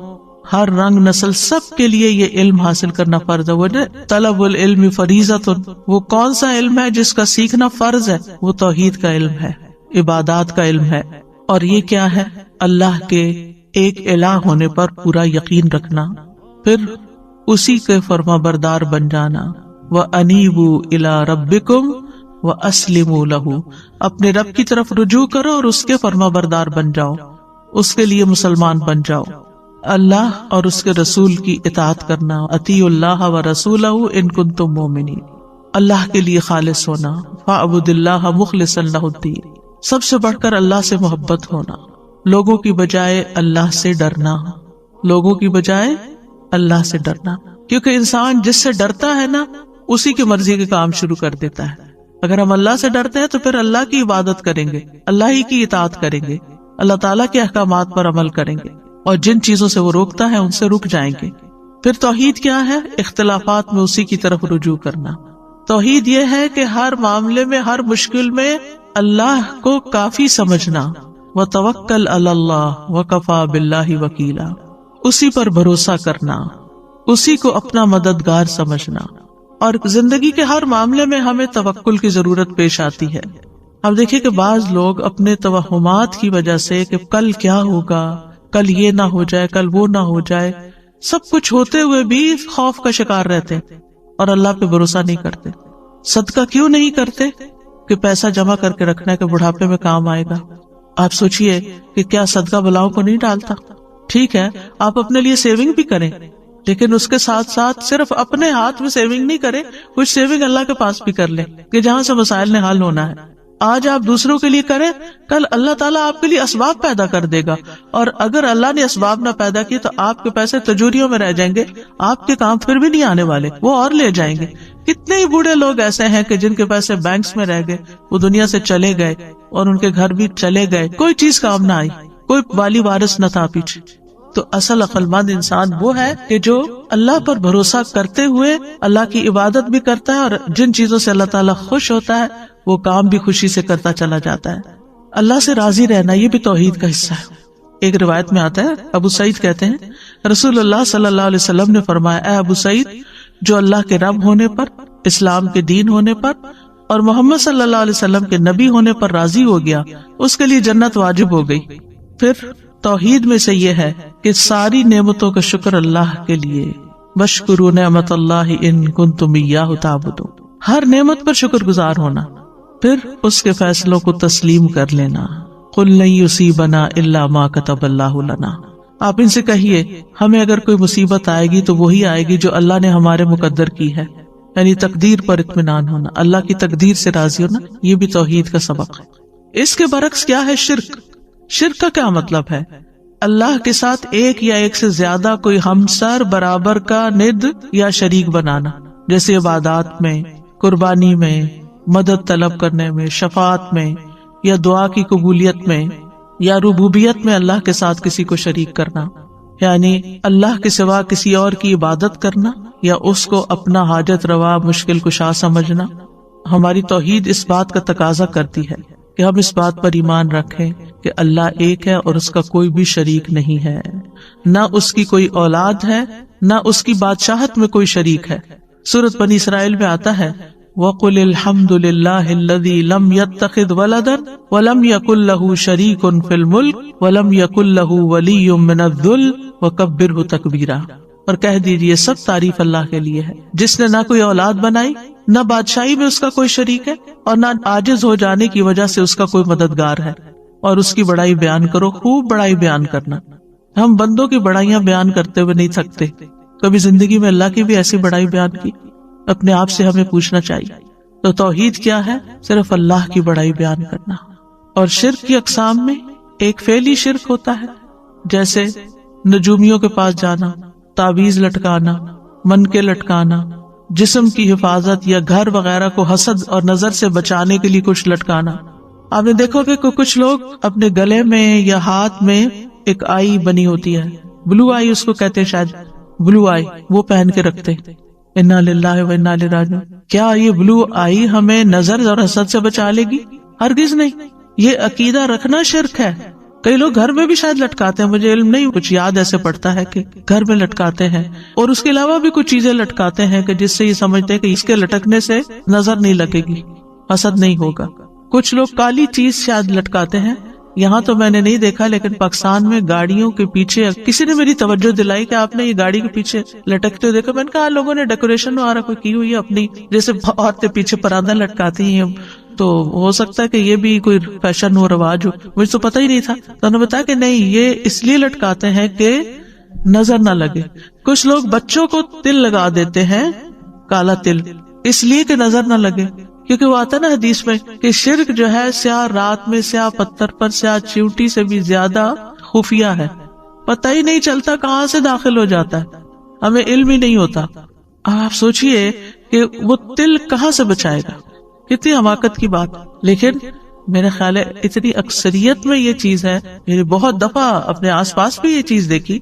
ہر رنگ نسل، سب کے لیے یہ علم حاصل کرنا فرض ہے۔ وہ طلب العلم فریضۃ، وہ کون سا علم ہے جس کا سیکھنا فرض ہے؟ وہ توحید کا علم ہے، عبادات کا علم ہے۔ اور یہ کیا ہے؟ اللہ کے ایک الہ ہونے پر پورا یقین رکھنا، پھر اسی کے فرما بردار بن جانا۔ وَأَنِيبُوا إِلَىٰ رَبِّكُمْ وَأَسْلِمُوا لَهُ، اپنے رب کی طرف رجوع کرو اور اس کے فرما بردار بن جاؤ، اس کے لیے مسلمان بن جاؤ۔ اللہ اور اس کے رسول کی اطاعت کرنا، اطیعوا اللہ ورسولہ ان کنتم مؤمنین، اللہ کے لیے خالص ہونا، فاعبد اللہ مخلصا لہ الدین، سب سے بڑھ کر اللہ سے محبت ہونا، لوگوں کی بجائے اللہ سے ڈرنا، لوگوں کی بجائے اللہ سے ڈرنا، کیونکہ انسان جس سے ڈرتا ہے نا اسی کی مرضی کے کام شروع کر دیتا ہے۔ اگر ہم اللہ سے ڈرتے ہیں تو پھر اللہ کی عبادت کریں گے، اللہ ہی کی اطاعت کریں گے، اللہ تعالیٰ کے احکامات پر عمل کریں گے، اور جن چیزوں سے وہ روکتا ہے ان سے رک جائیں گے۔ پھر توحید کیا ہے؟ اختلافات میں اسی کی طرف رجوع کرنا۔ توحید یہ ہے کہ ہر معاملے میں، ہر مشکل میں اللہ کو کافی سمجھنا، وَتَوَكَّلْ عَلَى اللَّهِ وَكَفَى بِاللَّهِ وَكِيلًا، اسی پر بھروسہ کرنا، اسی کو اپنا مددگار سمجھنا۔ اور زندگی کے ہر معاملے میں ہمیں توکل کی ضرورت پیش آتی ہے۔ اب دیکھیں کہ بعض لوگ اپنے توہمات کی وجہ سے کہ کل کیا ہوگا، کل یہ نہ ہو جائے، کل وہ نہ ہو جائے، سب کچھ ہوتے ہوئے بھی خوف کا شکار رہتے ہیں اور اللہ پہ بھروسہ نہیں کرتے۔ صدقہ کیوں نہیں کرتے؟ کہ پیسہ جمع کر کے رکھنا ہے کہ بڑھاپے میں کام آئے گا۔ آپ سوچئے کہ کیا صدقہ بلاؤں کو نہیں ڈالتا؟ ٹھیک ہے، آپ اپنے لیے سیونگ بھی کریں، لیکن اس کے ساتھ ساتھ صرف اپنے ہاتھ میں سیونگ نہیں کریں، کچھ سیونگ اللہ کے پاس بھی کر لیں کہ جہاں سے مسائل نے حل ہونا ہے۔ آج آپ دوسروں کے لیے کریں، کل اللہ تعالیٰ آپ کے لیے اسباب پیدا کر دے گا، اور اگر اللہ نے اسباب نہ پیدا کیے تو آپ کے پیسے تجوریوں میں رہ جائیں گے، آپ کے کام پھر بھی نہیں آنے والے، وہ اور لے جائیں گے۔ کتنے ہی بوڑھے لوگ ایسے ہیں کہ جن کے پیسے بینکس میں رہ گئے، وہ دنیا سے چلے گئے اور ان کے گھر بھی چلے گئے، کوئی چیز کام نہ آئی، کوئی والی وارث نہ تھا پیچھے۔ تو اصل عقل مند انسان وہ ہے کہ جو اللہ پر بھروسہ کرتے ہوئے اللہ کی عبادت بھی کرتا ہے، اور جن چیزوں سے اللہ تعالیٰ خوش ہوتا ہے وہ کام بھی خوشی سے کرتا چلا جاتا ہے۔ اللہ سے راضی رہنا یہ بھی توحید کا حصہ ہے۔ ایک روایت میں آتا ہے، ابو سعید کہتے ہیں رسول اللہ صلی اللہ علیہ وسلم نے فرمایا، اے ابو سعید، جو اللہ کے رب ہونے پر، اسلام کے دین ہونے پر اور محمد صلی اللہ علیہ وسلم کے نبی ہونے پر راضی ہو گیا، اس کے لیے جنت واجب ہو گئی۔ پھر توحید میں سے یہ ہے کہ ساری نعمتوں کا شکر اللہ کے لیے، واشکروا نعمت اللہ ان کنتم ایاہ تعبدون، ہر نعمت پر شکر گزار ہونا، پھر اس کے فیصلوں کو تسلیم کر لینا۔ قل لن یصیبنا الا ما کتب اللہ لنا، آپ ان سے کہیے ہمیں اگر کوئی مصیبت آئے گی تو وہی آئے گی جو اللہ نے ہمارے مقدر کی ہے، یعنی تقدیر پر اطمینان ہونا، اللہ کی تقدیر سے راضی ہونا، یہ بھی توحید کا سبق ہے۔ اس کے برعکس کیا ہے؟ شرک۔ شرک کا کیا مطلب ہے؟ اللہ کے ساتھ ایک یا ایک سے زیادہ کوئی ہمسر، برابر کا ند یا شریک بنانا، جیسے عبادات میں، قربانی میں، مدد طلب کرنے میں، شفاعت میں، یا دعا کی قبولیت میں، یا ربوبیت میں اللہ کے ساتھ کسی کو شریک کرنا، یعنی اللہ کے سوا کسی اور کی عبادت کرنا یا اس کو اپنا حاجت روا، مشکل کشا سمجھنا۔ ہماری توحید اس بات کا تقاضا کرتی ہے کہ ہم اس بات پر ایمان رکھیں کہ اللہ ایک ہے اور اس کا کوئی بھی شریک نہیں ہے، نہ اس کی کوئی اولاد ہے، نہ اس کی بادشاہت میں کوئی شریک ہے۔ سورۃ بنی اسرائیل میں آتا ہے، وَقُلِ الْحَمْدُ لِلَّهِ الَّذِي لَمْ يَتَّخِذْ وَلَدًا وَلَمْ يَكُنْ لَهُ شَرِيكٌ فِي الْمُلْكِ وَلَمْ يَكُنْ لَهُ وَلِيٌّ مِّنَ الذُّلِّ وَكَبِّرْهُ تَكْبِيرًا، اور کہہ دیجئے سب تعریف اللہ کے لیے ہے، جس نے نہ کوئی اولاد بنائی، نہ بادشاہی میں اس کا کوئی شریک ہے، اور نہ عاجز ہو جانے کی وجہ سے اس کا کوئی مددگار ہے، اور اس کی بڑائی بیان کرو، خوب بڑائی بیان کرنا۔ ہم بندوں کی بڑائیاں بیان کرتے ہوئے نہیں تھکتے، کبھی زندگی میں اللہ کی بھی ایسی بڑائی بیان کی؟ اپنے آپ سے ہمیں پوچھنا چاہیے۔ تو توحید کیا ہے؟ صرف اللہ کی بڑائی بیان کرنا۔ اور شرک کی اقسام میں ایک فعلی شرک ہوتا ہے، جیسے نجومیوں کے پاس جانا، تعویذ لٹکانا، منکے لٹکانا، جسم کی حفاظت یا گھر وغیرہ کو حسد اور نظر سے بچانے کے لیے کچھ لٹکانا۔ آپ نے دیکھو کہ کچھ لوگ اپنے گلے میں یا ہاتھ میں ایک آئی بنی ہوتی ہے، بلو آئی اس کو کہتے ہیں، شاید بلو آئی، وہ پہن کے رکھتے۔ انا للہ و انا الیہ راجعون۔ کیا یہ بلو آئی ہمیں نظر اور حسد سے بچا لے گی؟ ہرگز نہیں۔ یہ عقیدہ رکھنا شرک ہے۔ کئی لوگ گھر میں بھی شاید لٹکاتے ہیں، مجھے علم نہیں، کچھ یاد ایسے پڑتا ہے کہ گھر میں لٹکاتے ہیں، اور اس کے علاوہ بھی کچھ چیزیں لٹکاتے ہیں کہ جس سے یہ سمجھتے ہیں کہ اس کے لٹکنے سے نظر نہیں لگے گی، حسد نہیں ہوگا۔ کچھ لوگ کالی چیز شاید لٹکاتے ہیں، یہاں تو میں نے نہیں دیکھا، لیکن پاکستان میں گاڑیوں کے پیچھے کسی نے میری توجہ دلائی کہ آپ نے یہ گاڑی کے پیچھے لٹکتے دیکھا۔ میں نے کہا لوگوں نے ڈیکوریشن وغیرہ کوئی کی ہوئی ہے اپنی، جیسے عورتیں پیچھے پراندہ لٹکاتی ہیں، تو ہو سکتا ہے کہ یہ بھی کوئی فیشن ہو، رواج ہو، مجھے تو پتہ ہی نہیں تھا۔ تو انہوں نے بتایا کہ نہیں، یہ اس لیے لٹکاتے ہیں کہ نظر نہ لگے۔ کچھ لوگ بچوں کو تل لگا دیتے ہیں، کالا تل، اس لیے کہ نظر نہ لگے، کیونکہ وہ آتا نا حدیث میں کہ شرک جو ہے سیاہ رات میں سیاہ پتھر پر سیاہ چیونٹی سے بھی زیادہ خفیہ ہے، پتہ ہی نہیں چلتا کہاں سے داخل ہو جاتا ہے۔ ہمیں علم ہی نہیں ہوتا. آپ سوچئے کہ وہ تل کہاں سے بچائے گا, کتنی حماقت کی بات. لیکن میرا خیال ہے اتنی اکثریت میں یہ چیز ہے, میری بہت دفعہ اپنے آس پاس بھی یہ چیز دیکھی,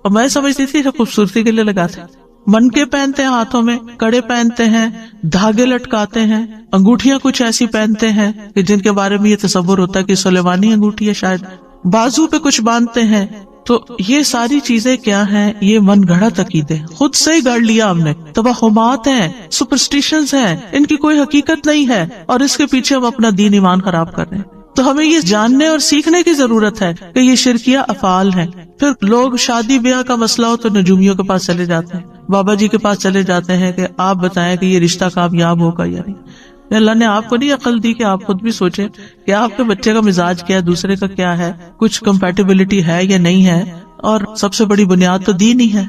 اور میں سمجھتی تھی کہ خوبصورتی کے لیے لگاتے. منکے پہنتے ہیں, ہاتھوں میں کڑے پہنتے ہیں, دھاگے لٹکاتے ہیں, انگوٹھیاں کچھ ایسی پہنتے ہیں کہ جن کے بارے میں یہ تصور ہوتا ہے کہ سلیمانی انگوٹھی ہے شاید, بازو پہ کچھ باندھتے ہیں. تو یہ ساری چیزیں کیا ہیں؟ یہ من گھڑت عقیدے, خود سے ہی گڑھ لیا ہم نے, توہمات ہیں, سپرسٹیشنز ہیں, ان کی کوئی حقیقت نہیں ہے, اور اس کے پیچھے ہم اپنا دین ایمان خراب کر رہے ہیں. تو ہمیں یہ جاننے اور سیکھنے کی ضرورت ہے کہ یہ شرکیہ افعال ہیں. پھر لوگ شادی بیاہ کا مسئلہ ہو تو نجومیوں کے پاس چلے جاتے ہیں, بابا جی کے پاس چلے جاتے ہیں کہ آپ بتائیں کہ یہ رشتہ کامیاب ہوگا یا نہیں. اللہ نے آپ کو نہیں عقل دی کہ آپ خود بھی سوچیں کہ آپ کے بچے کا مزاج کیا ہے, دوسرے کا کیا ہے, کچھ کمپیٹیبلٹی ہے یا نہیں ہے, اور سب سے بڑی بنیاد تو دین ہی ہے.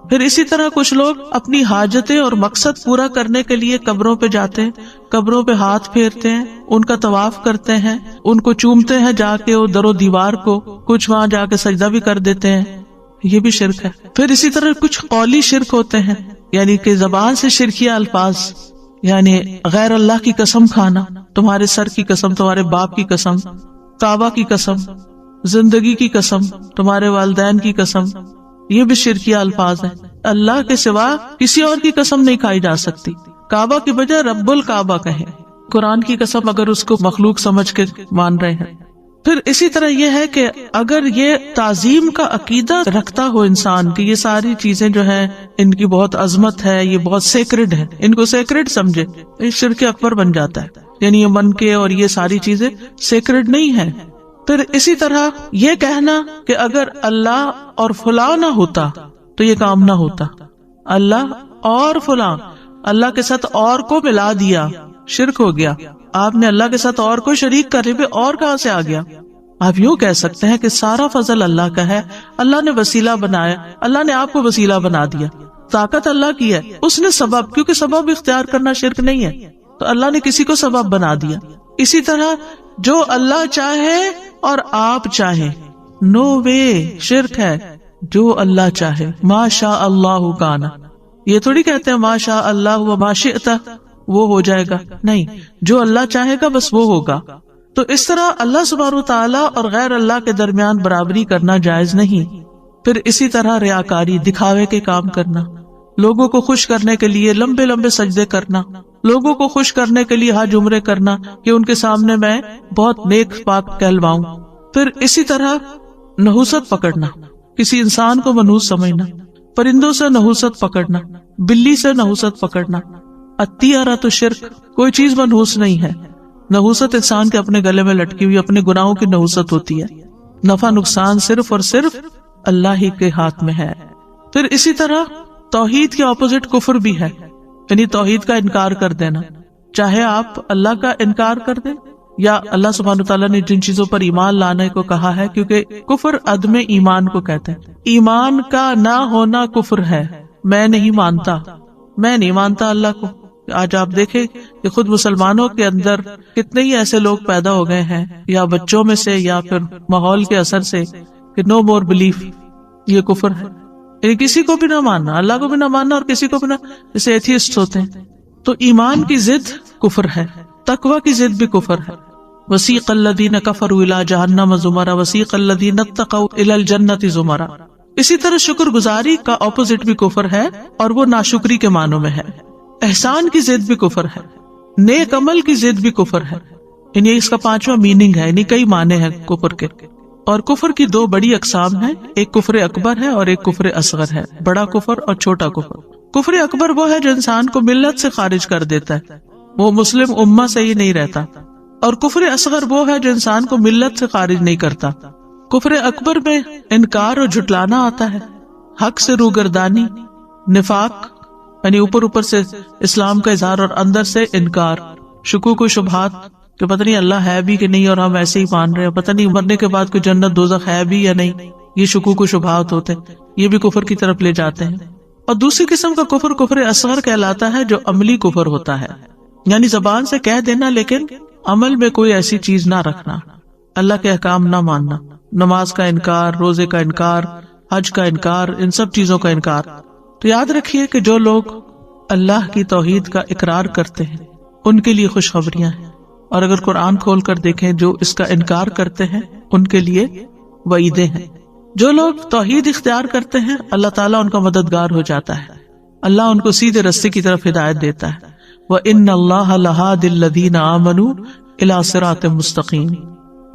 پھر اسی طرح کچھ لوگ اپنی حاجتیں اور مقصد پورا کرنے کے لیے قبروں پہ جاتے ہیں, قبروں پہ ہاتھ پھیرتے ہیں, ان کا طواف کرتے ہیں, ان کو چومتے ہیں جا کے وہ در و دیوار کو, کچھ وہاں جا کے سجدہ بھی کر دیتے ہیں, یہ بھی شرک ہے. پھر اسی طرح کچھ قولی شرک ہوتے ہیں, یعنی کہ زبان سے شرکیہ الفاظ, یعنی غیر اللہ کی قسم کھانا, تمہارے سر کی قسم, تمہارے باپ کی قسم, کعبہ کی قسم, زندگی کی قسم, تمہارے والدین کی قسم, یہ بھی شرکیہ الفاظ ہیں. اللہ کے سوا کسی اور کی قسم نہیں کھائی جا سکتی. کعبہ کی بجائے رب الکعبہ کہیں. قرآن کی قسم اگر اس کو مخلوق سمجھ کے مان رہے ہیں. پھر اسی طرح یہ ہے کہ اگر یہ تعظیم کا عقیدہ رکھتا ہو انسان کہ یہ ساری چیزیں جو ہیں ان کی بہت عظمت ہے, یہ بہت سیکرڈ ہے, ان کو سیکرڈ سمجھے, یہ شرک اکبر بن جاتا ہے. یعنی یہ من کے اور یہ ساری چیزیں سیکرڈ نہیں ہیں. پھر اسی طرح یہ کہنا کہ اگر اللہ اور فلاں نہ ہوتا تو یہ کام نہ ہوتا. اللہ اور فلاں, اللہ کے ساتھ اور کو ملا دیا, شرک ہو گیا. آپ نے اللہ کے ساتھ اور کو شریک کرنے پہ اور کہاں سے آ گیا؟ آپ یوں کہہ سکتے ہیں کہ سارا فضل اللہ کا ہے, اللہ نے وسیلہ بنایا, اللہ نے آپ کو وسیلہ بنا دیا, طاقت اللہ کی ہے, اس نے سبب, کیونکہ سبب اختیار کرنا شرک نہیں ہے, تو اللہ نے کسی کو سبب بنا دیا. اسی طرح جو اللہ چاہے اور آپ چاہیں, نو وے, شرک ہے. جو اللہ چاہے, ما شاء اللہ کانا, یہ تھوڑی کہتے ہیں ما شاء اللہ و ما شئت وہ ہو جائے گا, نہیں, جو اللہ چاہے گا بس وہ ہوگا. تو اس طرح اللہ سبحانہ وتعالی اور غیر اللہ کے درمیان برابری کرنا جائز نہیں. پھر اسی طرح ریاکاری, دکھاوے کے کام کرنا, لوگوں کو خوش کرنے کے لیے لمبے لمبے سجدے کرنا, لوگوں کو خوش کرنے کے لیے حج عمرے کرنا کہ ان کے سامنے میں بہت نیک پاک کہلواؤں. پھر اسی طرح نحوست پکڑنا, کسی انسان کو منحوس سمجھنا, پرندوں سے نحوست پکڑنا, بلی سے نحوست پکڑنا. الطیرہ تو شرک, کوئی چیز منحوس نہیں ہے. نحوست انسان کے اپنے گلے میں لٹکی ہوئی اپنے گناہوں کی نحوست ہوتی ہے. نفع نقصان صرف اور صرف اللہ ہی کے ہاتھ میں ہے. پھر اسی طرح توحید کے اپوزٹ کفر بھی ہے, یعنی توحید کا انکار کر دینا, چاہے آپ اللہ کا انکار کر دیں یا اللہ سبحانہ تعالیٰ نے جن چیزوں پر ایمان لانے کو کہا ہے, کیونکہ کفر عدم ایمان کو کہتے ہیں. ایمان کا نہ ہونا کفر ہے. میں نہیں مانتا اللہ کو. آج آپ دیکھیں کہ خود مسلمانوں کے اندر کتنے ہی ایسے لوگ پیدا ہو گئے ہیں, یا بچوں میں سے یا پھر ماحول کے اثر سے, کہ نو مور بلیف, یہ کفر ہے. یعنی کسی کو بھی نہ ماننا, اللہ کو بھی نہ ماننا اور کسی کو بھی نہ, جیسے ایتھیسٹ ہوتے ہیں. تو ایمان کی ضد کفر ہے, تقوی کی ضد بھی کفر ہے. وسیق الذین کفروا الی جہنم زمرا وسیق الذین اتقوا الی الجنۃ زمرا. اسی طرح شکر گزاری کا اپوزٹ بھی کفر ہے, اور وہ ناشکری کے معنوں میں ہے. احسان کی ضد بھی کفر ہے, نیک عمل کی ضد بھی کفر ہے. یعنی اس کا 5واں میننگ ہے, یعنی کئی معنی ہیں کفر کے. اور کفر کی 2 بڑی اقسام ہیں, ایک کفر اکبر ہے اور ایک کفر اصغر ہے, بڑا کفر اور چھوٹا کفر. کفر اکبر وہ ہے جو انسان کو ملت سے خارج کر دیتا ہے, وہ مسلم امہ سے ہی نہیں رہتا. اور کفر اصغر وہ ہے جو انسان کو ملت سے خارج نہیں کرتا. کفر اکبر میں انکار اور جھٹلانا آتا ہے, حق سے روگردانی, نفاق یعنی اوپر سے اسلام کا اظہار اور اندر سے انکار, شکوک و شبہات کہ پتہ نہیں اللہ ہے بھی کہ نہیں اور ہم ایسے ہی مان رہے ہیں, پتہ نہیں مرنے کے بعد کوئی جنت دوزخ ہے بھی یا نہیں, یہ شکوک و شبہات ہوتے ہیں, یہ بھی کفر کی طرف لے جاتے ہیں. اور دوسری قسم کا کفر کفر اصغر کہلاتا ہے, جو عملی کفر ہوتا ہے, یعنی زبان سے کہہ دینا لیکن عمل میں کوئی ایسی چیز نہ رکھنا, اللہ کے احکام نہ ماننا, نماز کا انکار, روزے کا انکار, حج کا انکار, ان سب چیزوں کا انکار. تو یاد رکھیے کہ جو لوگ اللہ کی توحید کا اقرار کرتے ہیں ان کے لیے خوشخبریاں ہیں، اور اگر قرآن کھول کر دیکھیں جو اس کا انکار کرتے ہیں ان کے لیے وعیدیں ہیں۔ جو لوگ توحید اختیار کرتے ہیں اللہ تعالیٰ ان کا مددگار ہو جاتا ہے، اللہ ان کو سیدھے رستے کی طرف ہدایت دیتا ہے۔ وَإِنَّ اللَّهَ لَهَادِ الَّذِينَ آمَنُوا إِلَىٰ صِرَاطٍ مُسْتَقِيمٍ۔